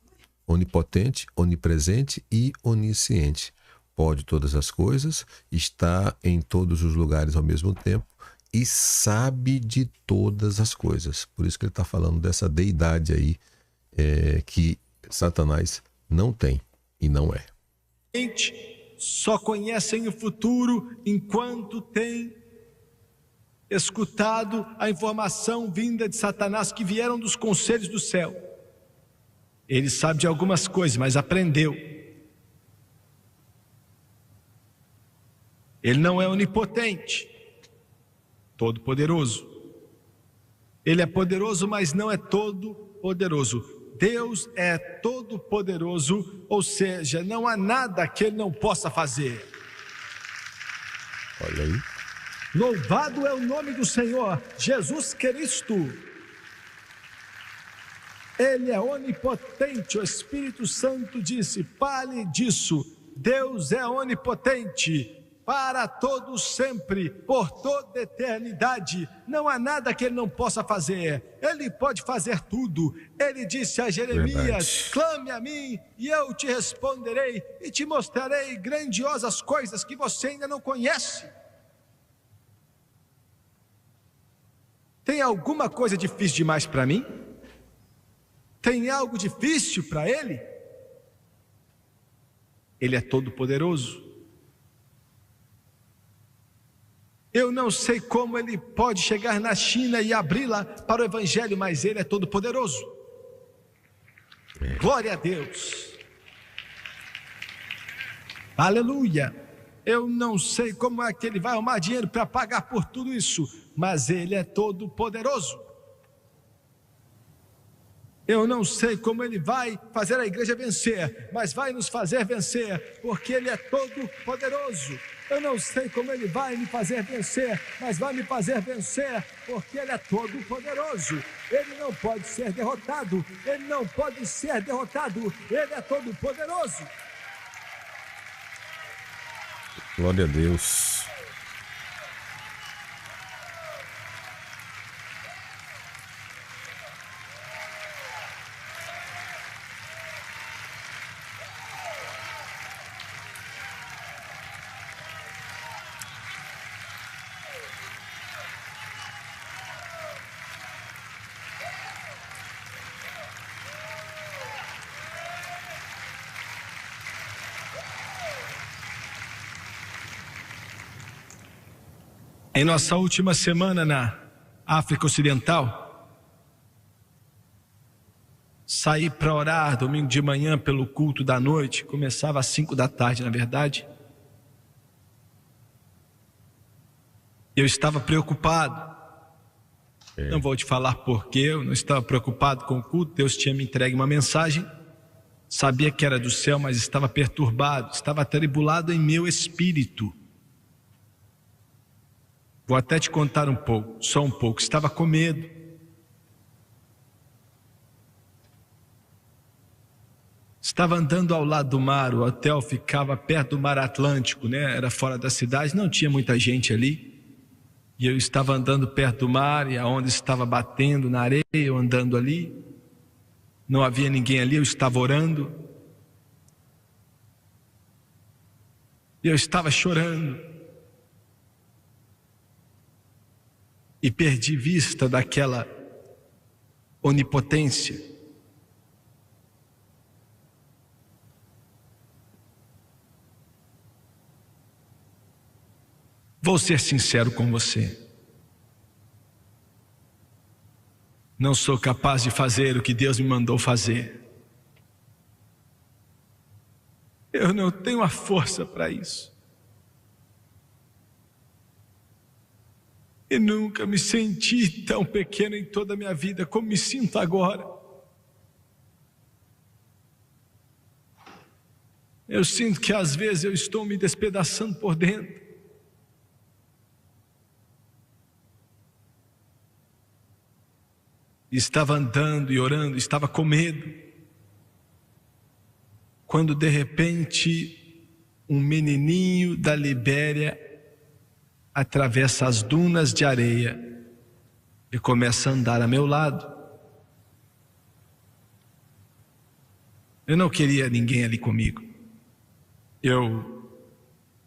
onipotente, onipresente e onisciente. Pode todas as coisas, está em todos os lugares ao mesmo tempo e sabe de todas as coisas. Por isso que ele está falando dessa deidade aí, que Satanás não tem e não é. Só conhecem o futuro enquanto tem escutado a informação vinda de Satanás, que vieram dos conselhos do céu. Ele sabe de algumas coisas, mas aprendeu. Ele não é onipotente, todo-poderoso. Ele é poderoso, mas não é todo-poderoso. Deus é todo-poderoso, ou seja, não há nada que ele não possa fazer. Olha aí. Louvado é o nome do Senhor, Jesus Cristo. Ele é onipotente. O Espírito Santo disse, fale disso. Deus é onipotente. Para todos sempre, por toda eternidade, não há nada que ele não possa fazer. Ele pode fazer tudo. Ele disse a Jeremias, clame a mim e eu te responderei e te mostrarei grandiosas coisas que você ainda não conhece. Tem alguma coisa difícil demais para mim? Tem algo difícil para ele? Ele é todo poderoso. Eu não sei como ele pode chegar na China e abri-la para o Evangelho, mas ele é todo poderoso. Glória a Deus. Aleluia. Eu não sei como é que ele vai arrumar dinheiro para pagar por tudo isso, mas ele é todo poderoso. Eu não sei como ele vai fazer a igreja vencer, mas vai nos fazer vencer, porque ele é todo poderoso. Eu não sei como ele vai me fazer vencer, mas vai me fazer vencer, porque ele é todo poderoso. Ele não pode ser derrotado, ele não pode ser derrotado, ele é todo poderoso. Glória a Deus. Em nossa última semana na África Ocidental, saí para orar domingo de manhã pelo culto da noite, começava às 5 da tarde, na verdade. Eu estava preocupado. Não vou te falar porquê, eu não estava preocupado com o culto. Deus tinha me entregue uma mensagem, sabia que era do céu, mas estava perturbado, estava atribulado em meu espírito. Vou até te contar um pouco, só um pouco. Estava com medo. Estava andando ao lado do mar, o hotel ficava perto do mar Atlântico, né? Era fora da cidade, não tinha muita gente ali. E eu estava andando perto do mar, e a onda estava batendo na areia, eu andando ali. Não havia ninguém ali, eu estava orando. E eu estava chorando. E perdi vista daquela onipotência. Vou ser sincero com você. Não sou capaz de fazer o que Deus me mandou fazer. Eu não tenho a força para isso. E nunca me senti tão pequeno em toda a minha vida como me sinto agora. Eu sinto que às vezes eu estou me despedaçando por dentro. Estava andando e orando, estava com medo, quando de repente um menininho da Libéria atravessa as dunas de areia e começa a andar a meu lado. Eu não queria ninguém ali comigo. Eu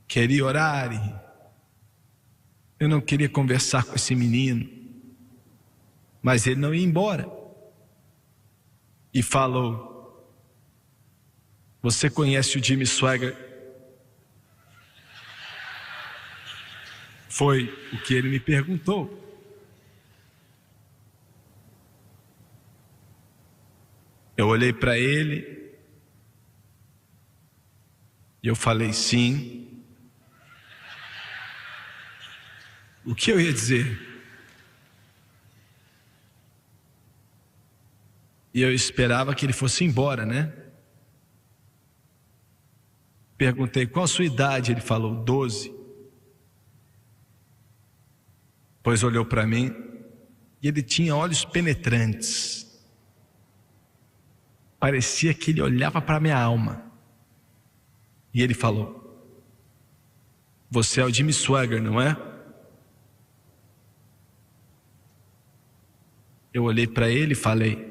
queria orar e eu não queria conversar com esse menino. Mas ele não ia embora. E falou: você conhece o Jimmy Swaggart? Foi o que ele me perguntou. Eu olhei para ele e eu falei sim. O que eu ia dizer? E eu esperava que ele fosse embora, né? Perguntei: qual a sua idade? Ele falou: 12. Pois olhou para mim e ele tinha olhos penetrantes. Parecia que ele olhava para minha alma. E ele falou: você é o Jimmy Swaggart, não é? Eu olhei para ele e falei: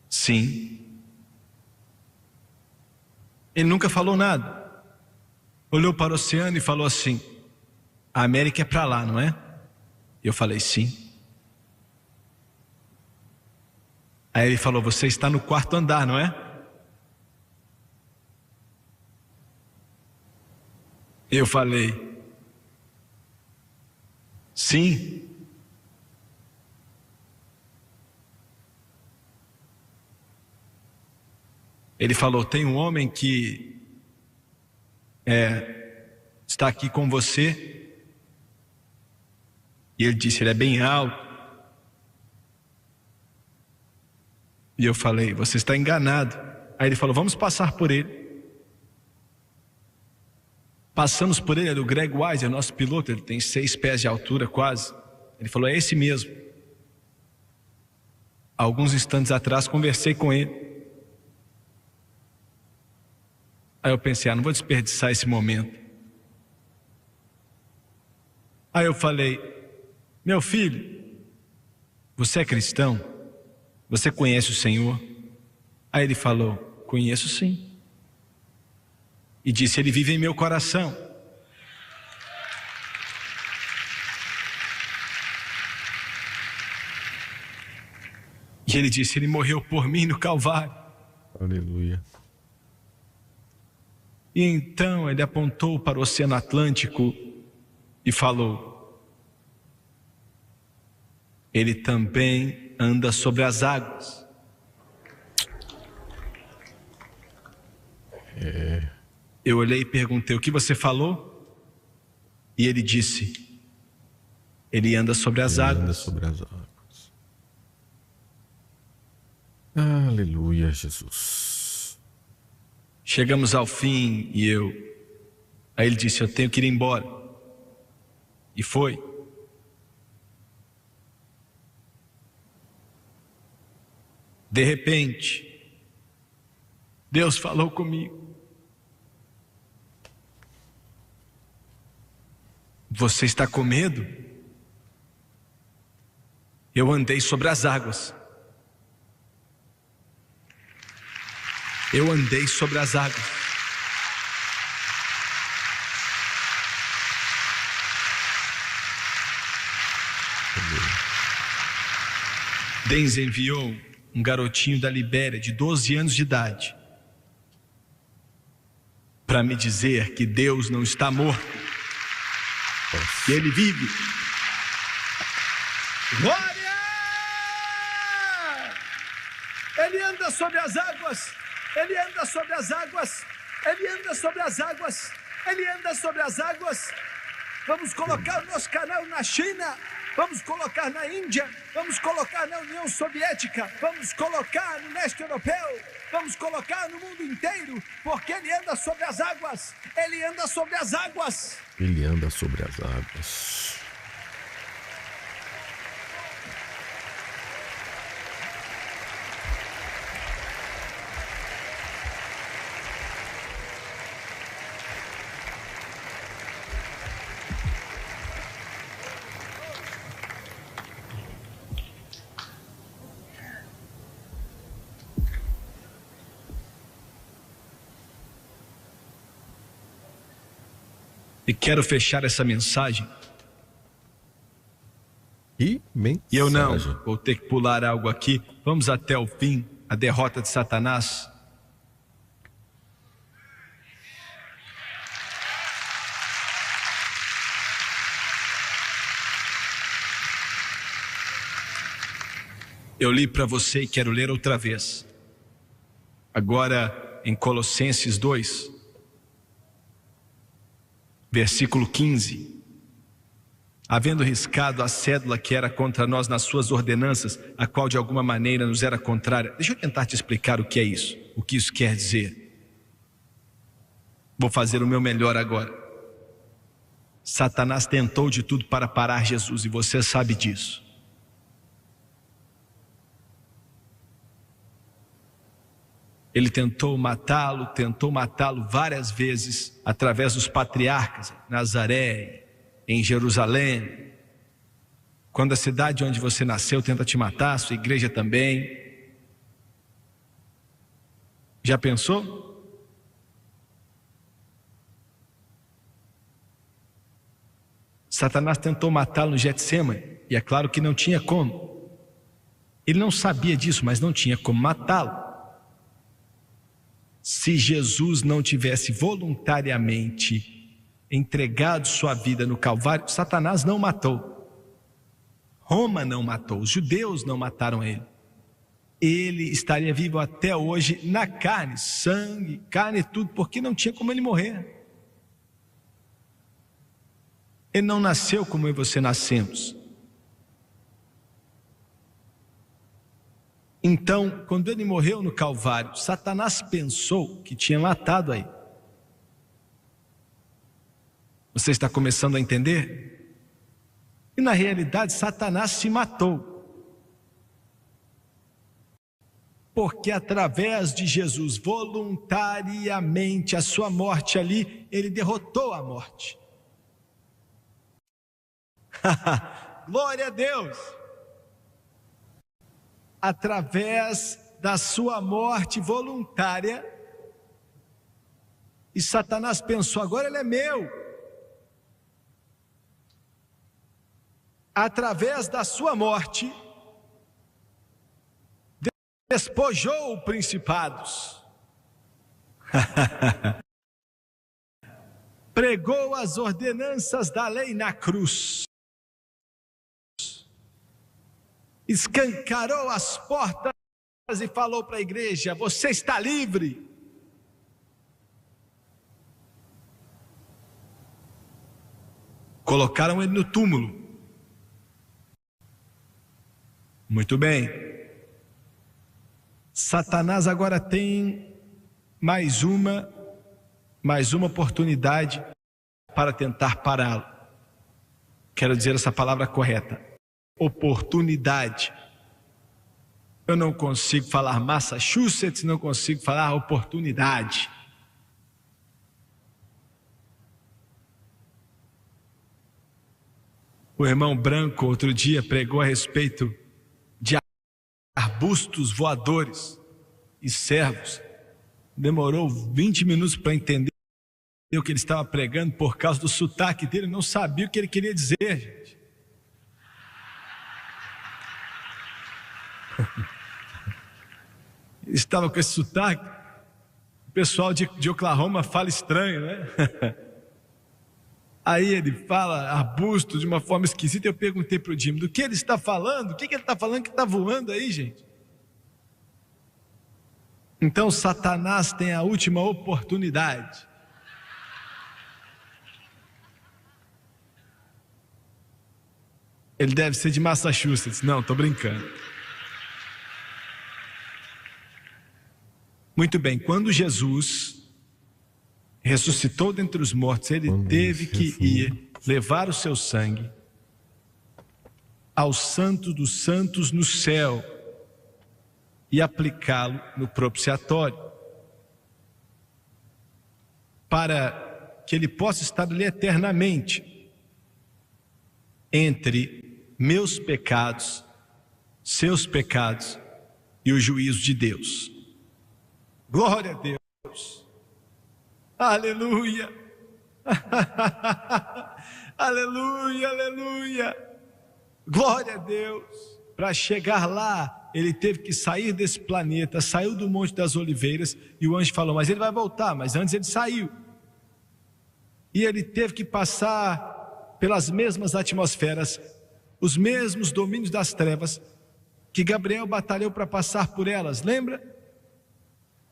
sim. Ele nunca falou nada. Olhou para o oceano e falou assim: a América é para lá, não é? Eu falei sim. Aí ele falou: você está no 4º andar, não é? Eu falei sim. Ele falou: tem um homem que está aqui com você. E ele disse: ele é bem alto. E eu falei: você está enganado. Aí ele falou: vamos passar por ele. Passamos por ele, era o Greg Wise, é nosso piloto. Ele tem 6 pés de altura quase. Ele falou: é esse mesmo. Alguns instantes atrás conversei com ele. Aí eu pensei: não vou desperdiçar esse momento. Aí eu falei: meu filho, você é cristão? Você conhece o Senhor? Aí ele falou: conheço sim. E disse: ele vive em meu coração. E ele disse: ele morreu por mim no Calvário. Aleluia. E então ele apontou para o Oceano Atlântico e falou: ele também anda sobre as águas. Eu olhei e perguntei: o que você falou? E ele disse: ele anda sobre as águas. Anda sobre as águas. Aleluia, Jesus. Chegamos ao fim e aí ele disse: eu tenho que ir embora. E foi. De repente, Deus falou comigo: você está com medo? Eu andei sobre as águas. Eu andei sobre as águas. Deus enviou um garotinho da Libéria de 12 anos de idade para me dizer que Deus não está morto, que Ele vive. Glória! Ele anda sobre as águas. Ele anda sobre as águas. Ele anda sobre as águas. Ele anda sobre as águas. Vamos colocar o nosso canal na China. Vamos colocar na Índia. Vamos colocar na União Soviética. Vamos colocar no leste europeu. Vamos colocar no mundo inteiro. Porque Ele anda sobre as águas. Ele anda sobre as águas. Ele anda sobre as águas. E quero fechar essa mensagem. E eu não vou ter que pular algo aqui. Vamos até o fim, a derrota de Satanás. Eu li para você e quero ler outra vez. Agora em Colossenses 2. Versículo 15: havendo riscado a cédula que era contra nós nas suas ordenanças, a qual de alguma maneira nos era contrária. Deixa eu tentar te explicar o que é isso, o que isso quer dizer. Vou fazer o meu melhor agora. Satanás tentou de tudo para parar Jesus, e você sabe disso. Ele tentou matá-lo várias vezes, através dos patriarcas, em Nazaré, em Jerusalém. Quando a cidade onde você nasceu tenta te matar, a sua igreja também. Já pensou? Satanás tentou matá-lo no Getsêmani, e é claro que não tinha como. Ele não sabia disso, mas não tinha como matá-lo. Se Jesus não tivesse voluntariamente entregado sua vida no Calvário, Satanás não matou. Roma não matou, os judeus não mataram ele. Ele estaria vivo até hoje na carne, sangue, carne e tudo, porque não tinha como ele morrer. Ele não nasceu como eu e você nascemos. Então, quando ele morreu no Calvário, Satanás pensou que tinha matado aí. Você está começando a entender? E na realidade, Satanás se matou. Porque através de Jesus, voluntariamente, a sua morte ali, ele derrotou a morte. Glória a Deus! Através da sua morte voluntária, e Satanás pensou: agora ele é meu. Através da sua morte, despojou principados, pregou as ordenanças da lei na cruz, escancarou as portas e falou para a igreja: você está livre. Colocaram ele no túmulo. Muito bem. Satanás agora tem mais uma oportunidade para tentar pará-lo. Quero dizer essa palavra correta: oportunidade. Eu não consigo falar Massachusetts, não consigo falar oportunidade. O irmão Branco outro dia pregou a respeito de arbustos voadores e servos. Demorou 20 minutos para entender o que ele estava pregando por causa do sotaque dele. Não sabia o que ele queria dizer, gente. Ele estava com esse sotaque. O pessoal de Oklahoma fala estranho, né? Aí ele fala arbusto de uma forma esquisita. Eu perguntei para o Jimmy: do que ele está falando? O que ele está falando que está voando aí, gente? Então Satanás tem a última oportunidade. Ele deve ser de Massachusetts. Não, estou brincando. Muito bem, quando Jesus ressuscitou dentre os mortos, ele teve que ir levar o seu sangue ao Santo dos Santos no céu e aplicá-lo no propiciatório, para que ele possa estabelecer eternamente entre meus pecados, seus pecados e o juízo de Deus. Glória a Deus. Aleluia. Aleluia, aleluia. Glória a Deus. Para chegar lá, ele teve que sair desse planeta, saiu do Monte das Oliveiras, e o anjo falou: mas ele vai voltar. Mas antes ele saiu, e ele teve que passar pelas mesmas atmosferas, os mesmos domínios das trevas que Gabriel batalhou para passar por elas. Lembra?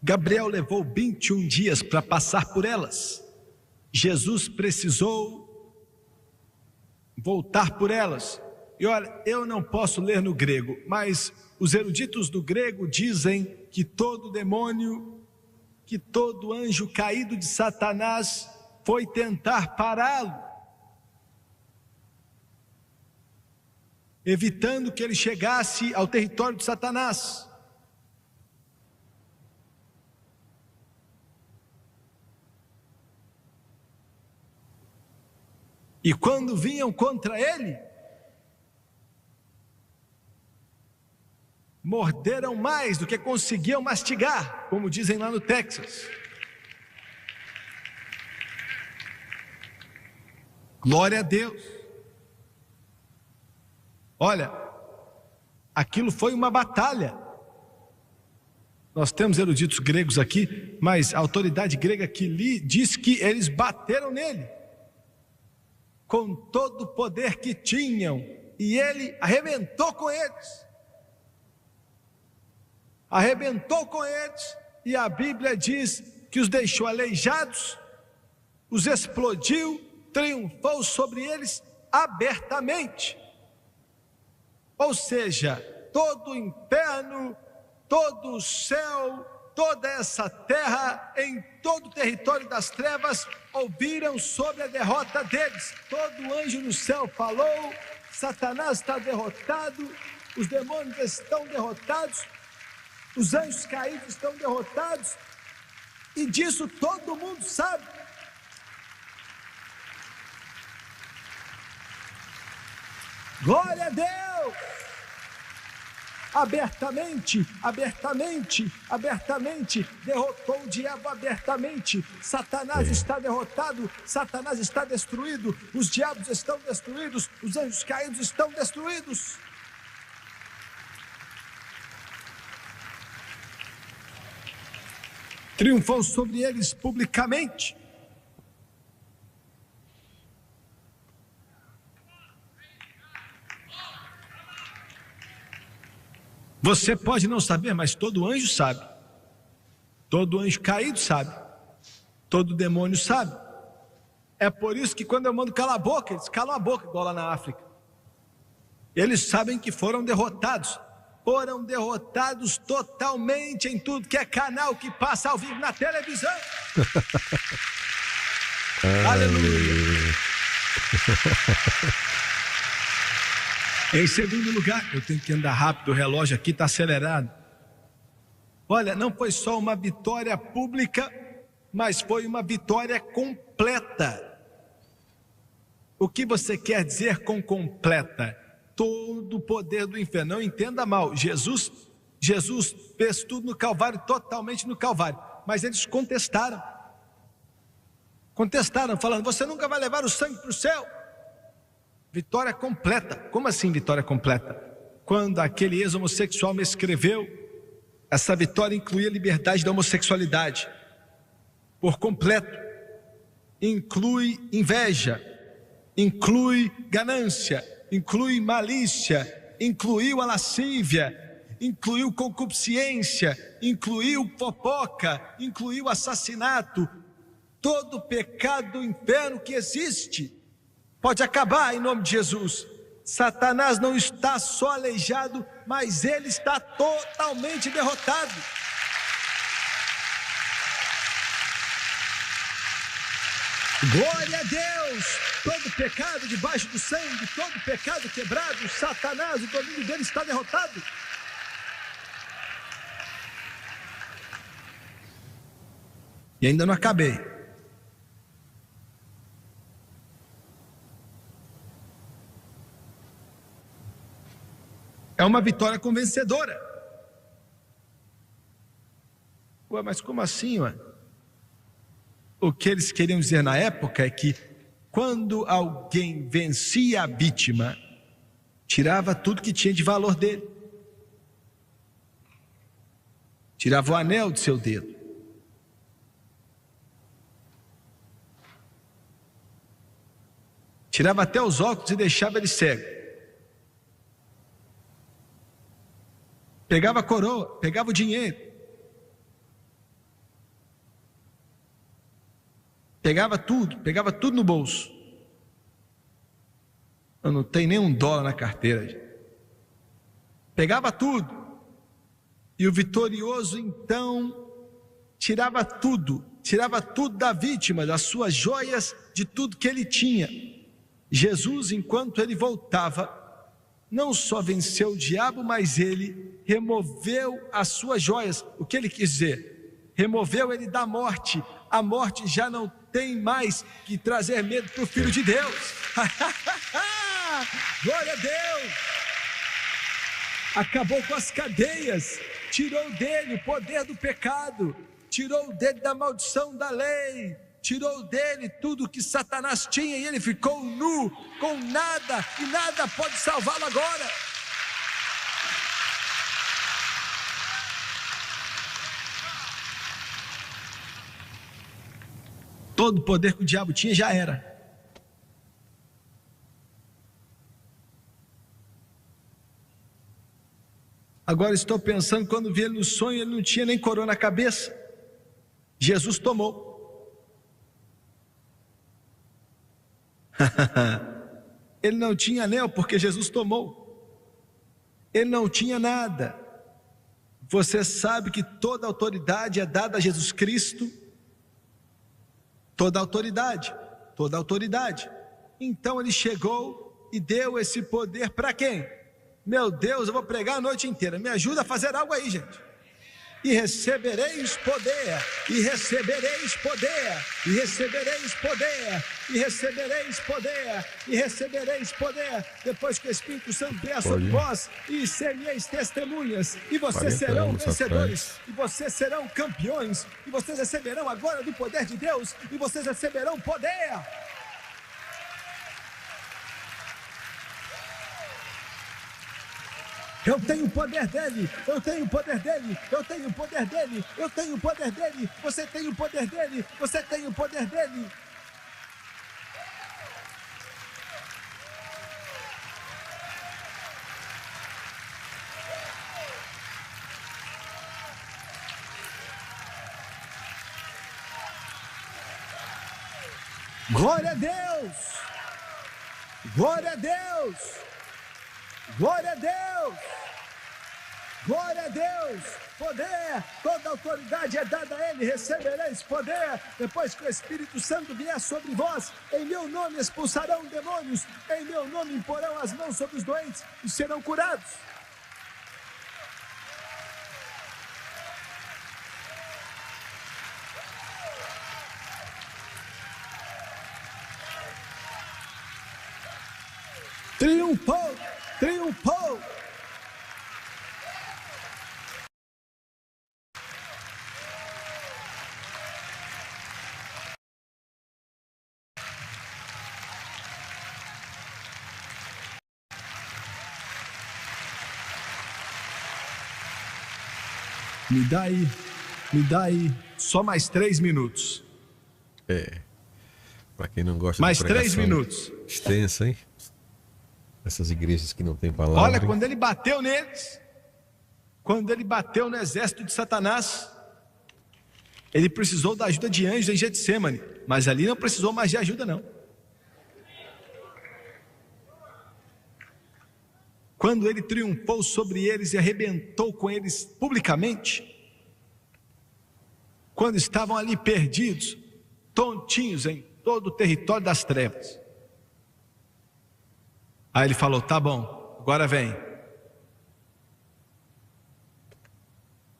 Gabriel levou 21 dias para passar por elas. Jesus precisou voltar por elas. E olha, eu não posso ler no grego, mas os eruditos do grego dizem que todo demônio, que todo anjo caído de Satanás foi tentar pará-lo, evitando que ele chegasse ao território de Satanás. E quando vinham contra ele, morderam mais do que conseguiam mastigar, como dizem lá no Texas. Glória a Deus. Olha, aquilo foi uma batalha. Nós temos eruditos gregos aqui, mas a autoridade grega que li diz que eles bateram nele com todo o poder que tinham, e ele arrebentou com eles. Arrebentou com eles, e a Bíblia diz que os deixou aleijados, os explodiu, triunfou sobre eles abertamente. Ou seja, todo o inferno, todo o céu, toda essa terra, em todo o território das trevas, ouviram sobre a derrota deles. Todo anjo no céu falou: Satanás está derrotado, os demônios estão derrotados, os anjos caídos estão derrotados, e disso todo mundo sabe. Glória a Deus! Abertamente, abertamente, abertamente, derrotou o diabo abertamente. Satanás está derrotado, Satanás está destruído, os diabos estão destruídos, os anjos caídos estão destruídos. Triunfou sobre eles publicamente. Você pode não saber, mas todo anjo sabe. Todo anjo caído sabe. Todo demônio sabe. É por isso que quando eu mando calar a boca, eles calam a boca, igual lá na África. Eles sabem que foram derrotados. Foram derrotados totalmente em tudo que é canal que passa ao vivo na televisão. Aleluia. Em segundo lugar, eu tenho que andar rápido, o relógio aqui está acelerado. Olha, não foi só uma vitória pública, mas foi uma vitória completa. O que você quer dizer com completa? Todo o poder do inferno. Não entenda mal, Jesus fez tudo no Calvário, totalmente no Calvário, mas eles contestaram, falando, você nunca vai levar o sangue para o céu. Vitória completa. Como assim vitória completa? Quando aquele ex-homossexual me escreveu, essa vitória incluía a liberdade da homossexualidade por completo, inclui inveja, inclui ganância, inclui malícia, incluiu a lascívia, incluiu concupiscência, incluiu fofoca, incluiu assassinato. Todo pecado do inferno que existe pode acabar em nome de Jesus. Satanás não está só aleijado, mas ele está totalmente derrotado. Glória a Deus! Todo pecado debaixo do sangue, todo pecado quebrado, Satanás, o domínio dele está derrotado. E ainda não acabei. É uma vitória convencedora. Ué, mas como assim, ué? O que eles queriam dizer na época é que quando alguém vencia a vítima, tirava tudo que tinha de valor dele. Tirava o anel do seu dedo. Tirava até os óculos e deixava ele cego. Pegava a coroa, pegava o dinheiro. Pegava tudo no bolso. Eu não tenho nem $1 na carteira. Gente. Pegava tudo. E o vitorioso então tirava tudo da vítima, das suas joias, de tudo que ele tinha. Jesus, enquanto ele voltava, não só venceu o diabo, mas ele removeu as suas joias. O que ele quis dizer? Removeu ele da morte. A morte já não tem mais que trazer medo para o Filho de Deus. Glória a Deus! Acabou com as cadeias, tirou dele o poder do pecado, tirou dele da maldição da lei, tirou dele tudo que Satanás tinha, e ele ficou nu, com nada, e nada pode salvá-lo agora. Todo o poder que o diabo tinha já era. Agora estou pensando, quando vi ele no sonho, ele não tinha nem coroa na cabeça. Jesus tomou. Ele não tinha anel porque Jesus tomou. Ele não tinha nada. Você sabe que toda autoridade é dada a Jesus Cristo. Toda autoridade. Então ele chegou e deu esse poder para quem? Meu Deus, eu vou pregar a noite inteira. Me ajuda a fazer algo aí, gente. E recebereis poder, e recebereis poder, e recebereis poder, e recebereis poder, e recebereis poder. Depois que o Espírito Santo vier sobre vós, e sereis testemunhas, e vocês serão vencedores, e vocês serão campeões, e vocês receberão agora do poder de Deus, e vocês receberão poder. Eu tenho o poder dele, eu tenho o poder dele, eu tenho o poder dele, eu tenho o poder dele, você tem o poder dele, você tem o poder dele. Glória a Deus! Glória a Deus! Glória a Deus! Glória a Deus! Poder, toda autoridade é dada a Ele, recebereis poder, depois que o Espírito Santo vier sobre vós, em meu nome expulsarão demônios, em meu nome imporão as mãos sobre os doentes e serão curados. Triunfou! Triunfou! Me dá aí só mais 3 minutos. Para quem não gosta mais de 3 minutos. Extensa, hein? Essas igrejas que não tem palavra. Olha, quando ele bateu neles, quando ele bateu no exército de Satanás, ele precisou da ajuda de anjos em Getsêmani, mas ali não precisou mais de ajuda, não. Quando ele triunfou sobre eles e arrebentou com eles publicamente, quando estavam ali perdidos, tontinhos em todo o território das trevas. Aí ele falou: tá bom, agora vem.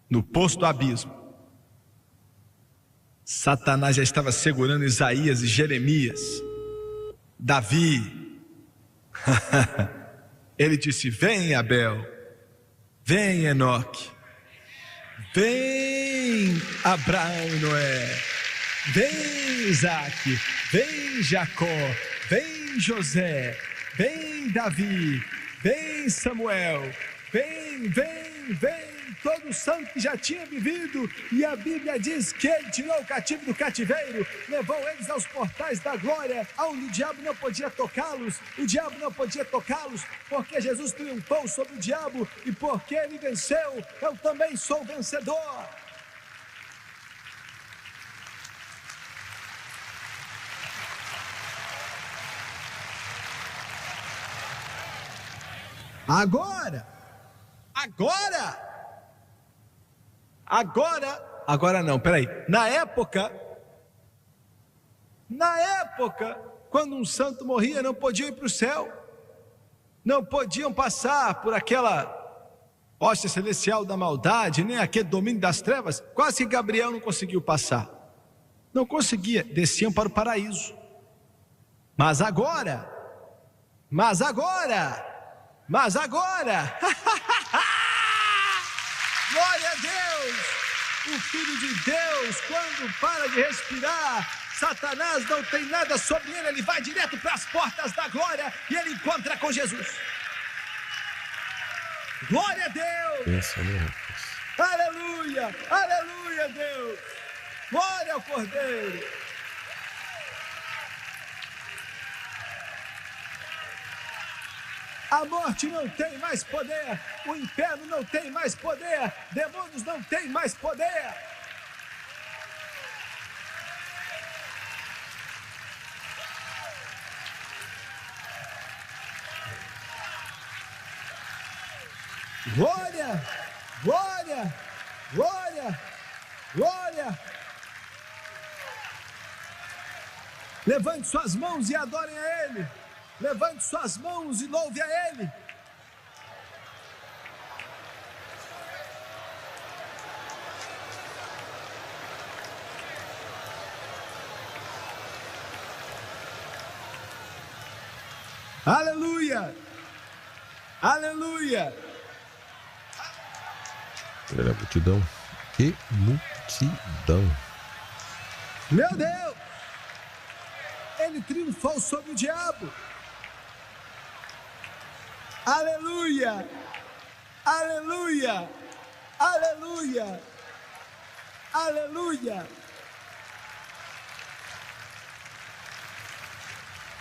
No poço do abismo, Satanás já estava segurando Isaías e Jeremias, Davi. Ele disse: vem, Abel, vem, Enoque, vem, Abraão e Noé, vem, Isaac, vem, Jacó, vem, José, vem, Davi, vem, Samuel, vem, todo santo que já tinha vivido. E a Bíblia diz que ele tirou o cativo do cativeiro, levou eles aos portais da glória, onde o diabo não podia tocá-los. O diabo não podia tocá-los, porque Jesus triunfou sobre o diabo, e porque ele venceu, eu também sou vencedor. Agora não, peraí. Na época, quando um santo morria, não podiam ir para o céu, não podiam passar por aquela hóstia celestial da maldade, nem aquele domínio das trevas. Quase que Gabriel não conseguiu passar, não conseguia, desciam para o paraíso. Mas agora, glória a Deus! O Filho de Deus, quando para de respirar, Satanás não tem nada sobre ele, ele vai direto para as portas da glória e ele encontra com Jesus. Glória a Deus! Aleluia, aleluia, Deus! Glória ao Cordeiro! A morte não tem mais poder, o inferno não tem mais poder, demônios não têm mais poder. Glória, glória, glória, glória. Levante suas mãos e adorem a Ele. Levante suas mãos e louve a Ele. Aleluia! Aleluia! Olha a multidão. Que multidão! Meu Deus! Ele triunfou sobre o diabo. Aleluia! Aleluia! Aleluia! Aleluia!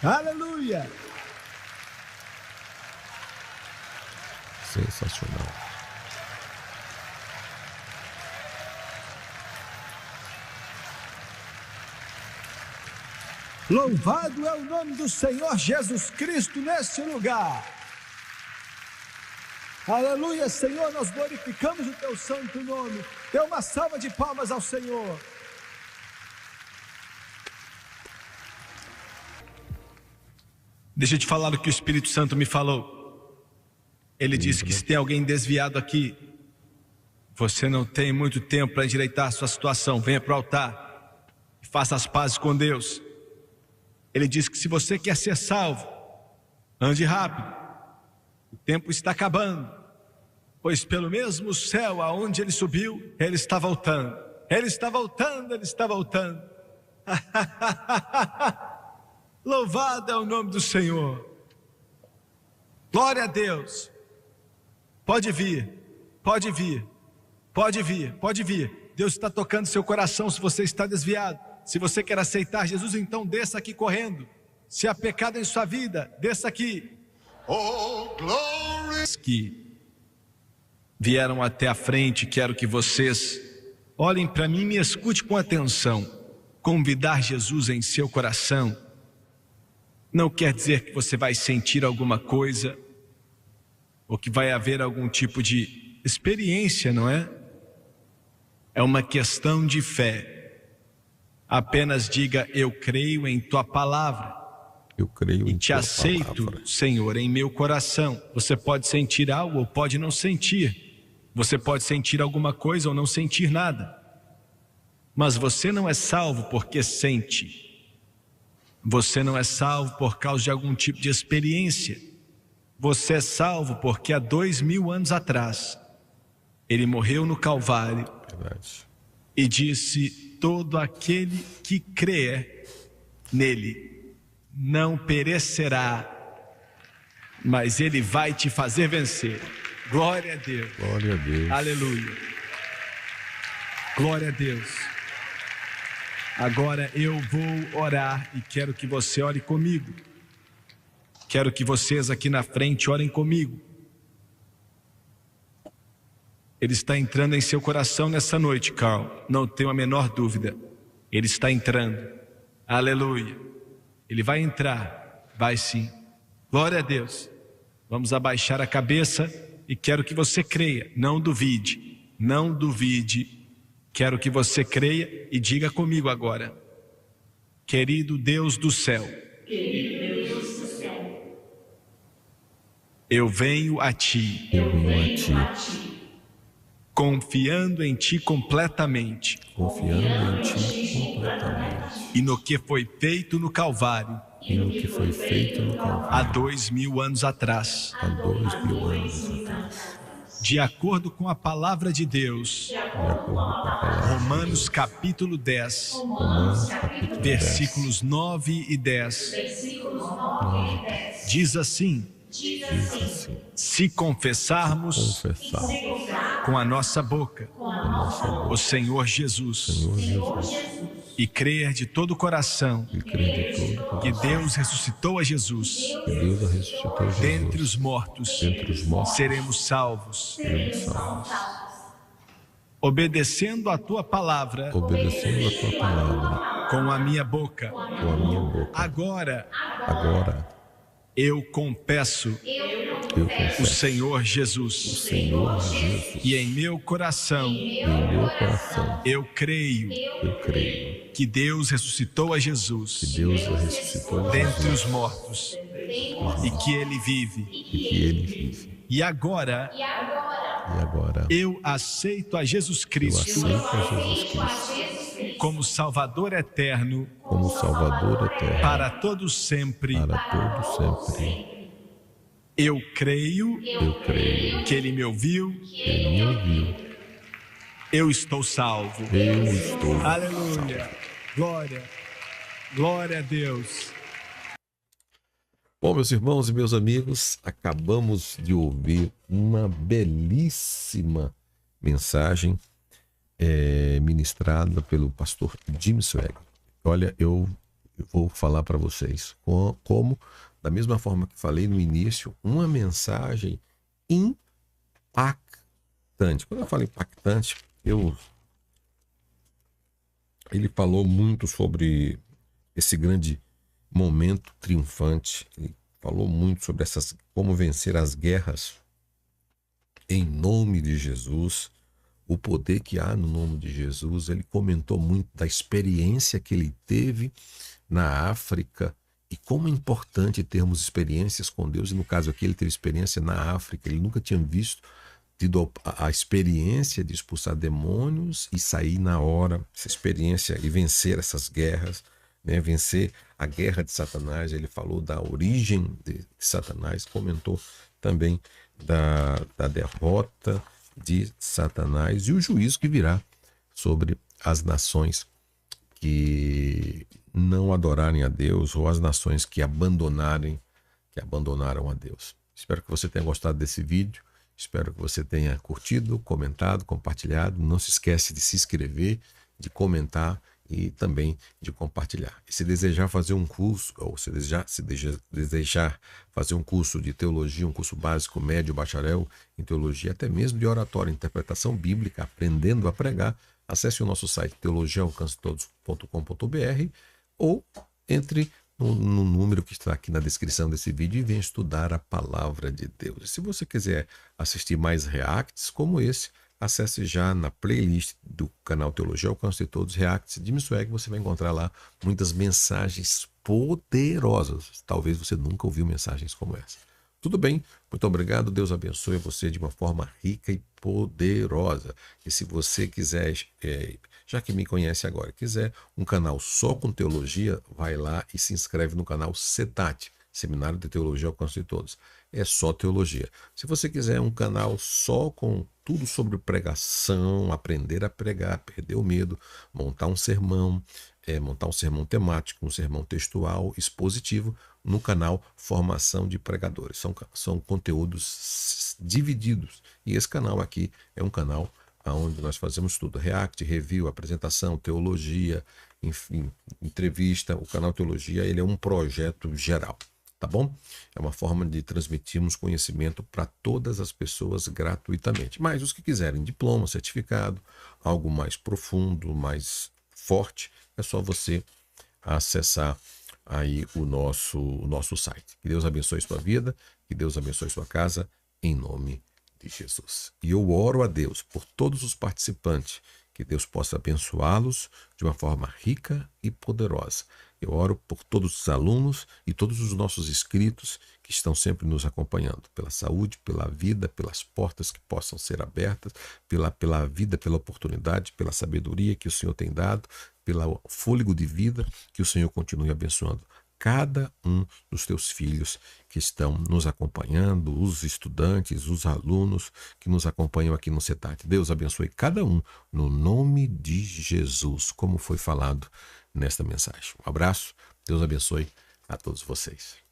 Aleluia! Sensacional. Louvado é o nome do Senhor Jesus Cristo neste lugar. Aleluia, Senhor, nós glorificamos o teu santo nome. Dê uma salva de palmas ao Senhor. Deixa eu te falar o que o Espírito Santo me falou. Ele disse que se tem alguém desviado aqui, você não tem muito tempo para endireitar a sua situação. Venha para o altar e faça as pazes com Deus. Ele disse que se você quer ser salvo, ande rápido. O tempo está acabando, pois pelo mesmo céu aonde ele subiu, ele está voltando. Ele está voltando, ele está voltando. Louvado é o nome do Senhor. Glória a Deus. Pode vir, pode vir, pode vir, pode vir. Deus está tocando seu coração se você está desviado. Se você quer aceitar Jesus, então desça aqui correndo. Se há pecado em sua vida, desça aqui. Oh, glory. Que vieram até a frente, quero que vocês olhem para mim e me escute com atenção. Convidar Jesus em seu coração não quer dizer que você vai sentir alguma coisa ou que vai haver algum tipo de experiência, não é? É uma questão de fé. Apenas diga: eu creio em tua palavra. Eu creio em te tua aceito, palavra. Senhor, em meu coração. Você pode sentir algo ou pode não sentir. Você pode sentir alguma coisa ou não sentir nada. Mas você não é salvo porque sente. Você não é salvo por causa de algum tipo de experiência. Você é salvo porque há 2000 anos atrás ele morreu no Calvário. Verdade. E disse: todo aquele que crer nele não perecerá, mas ele vai te fazer vencer. Glória a Deus. Glória a Deus. Aleluia. Glória a Deus. Agora eu vou orar e quero que você ore comigo. Quero que vocês aqui na frente orem comigo. Ele está entrando em seu coração nessa noite, Carl. Não tenho a menor dúvida. Ele está entrando. Aleluia. Ele vai entrar. Vai sim. Glória a Deus. Vamos abaixar a cabeça e quero que você creia. Não duvide. Não duvide. Quero que você creia e diga comigo agora: querido Deus do céu, eu venho a ti. Eu venho a ti. Confiando em ti completamente. Confiando em ti completamente. E no que foi feito no Calvário. E no que foi feito no Calvário. Há 2000 anos atrás. Há 2000 anos atrás. De acordo com a palavra de Deus. De acordo com a palavra. Romanos capítulo 10. Romanos capítulo 10. Versículos 9 e 10. Diz assim: se confessarmos com a nossa boca o Senhor Jesus, e crer de todo o coração que Deus ressuscitou a Jesus dentre os mortos, seremos salvos. Obedecendo a tua palavra, com a minha boca, agora eu confesso o Senhor Jesus. E em meu coração eu creio que Deus ressuscitou a Jesus dentre os mortos e que Ele vive. E agora eu aceito a Jesus Cristo como Salvador eterno para todos sempre. Eu creio que Ele me ouviu. Eu estou salvo. Aleluia. Glória a Deus. Bom, meus irmãos e meus amigos, acabamos de ouvir uma belíssima mensagem ministrada pelo pastor Jim Swag. Olha, eu vou falar para vocês como, da mesma forma que falei no início, uma mensagem impactante. Quando eu falo impactante, ele falou muito sobre esse grande momento triunfante. Ele falou muito sobre como vencer as guerras em nome de Jesus, o poder que há no nome de Jesus. Ele comentou muito da experiência que ele teve na África e como é importante termos experiências com Deus. E no caso aqui, ele teve experiência na África. Ele nunca tinha tido a experiência de expulsar demônios e sair na hora, essa experiência e vencer essas guerras, né? Vencer a guerra de Satanás. Ele falou da origem de Satanás, comentou também da derrota de Satanás e o juízo que virá sobre as nações que não adorarem a Deus ou as nações que abandonaram a Deus. Espero que você tenha gostado desse vídeo. Espero que você tenha curtido, comentado, compartilhado. Não se esquece de se inscrever, de comentar e também de compartilhar. E se desejar fazer um curso, ou se desejar fazer um curso de teologia, um curso básico, médio, bacharel em teologia, até mesmo de oratória, interpretação bíblica, aprendendo a pregar, acesse o nosso site teologiaalcancetodos.com.br ou entre no número que está aqui na descrição desse vídeo e venha estudar a palavra de Deus. E se você quiser assistir mais reacts como esse, acesse já na playlist do canal Teologia Alcance de Todos Reacts de Missueg. Você vai encontrar lá muitas mensagens poderosas. Talvez você nunca ouviu mensagens como essa. Tudo bem? Muito obrigado. Deus abençoe você de uma forma rica e poderosa. E se você quiser, já que me conhece agora, quiser um canal só com teologia, vai lá e se inscreve no canal CETAT, Seminário de Teologia Alcance de Todos. É só teologia. Se você quiser um canal só com tudo sobre pregação, aprender a pregar, perder o medo, montar um sermão temático, um sermão textual, expositivo, no canal Formação de Pregadores. São conteúdos divididos. E esse canal aqui é um canal onde nós fazemos tudo: react, review, apresentação, teologia, enfim, entrevista. O canal Teologia, ele é um projeto geral. Tá bom? É uma forma de transmitirmos conhecimento para todas as pessoas gratuitamente. Mas os que quiserem diploma, certificado, algo mais profundo, mais forte, é só você acessar aí o nosso site. Que Deus abençoe sua vida, que Deus abençoe sua casa, em nome de Jesus. E eu oro a Deus por todos os participantes, que Deus possa abençoá-los de uma forma rica e poderosa. Eu oro por todos os alunos e todos os nossos inscritos que estão sempre nos acompanhando, pela saúde, pela vida, pelas portas que possam ser abertas, pela vida, pela oportunidade, pela sabedoria que o Senhor tem dado, pelo fôlego de vida que o Senhor continue abençoando cada um dos teus filhos que estão nos acompanhando, os estudantes, os alunos que nos acompanham aqui no CETAT. Deus abençoe cada um no nome de Jesus, como foi falado nesta mensagem. Um abraço, Deus abençoe a todos vocês.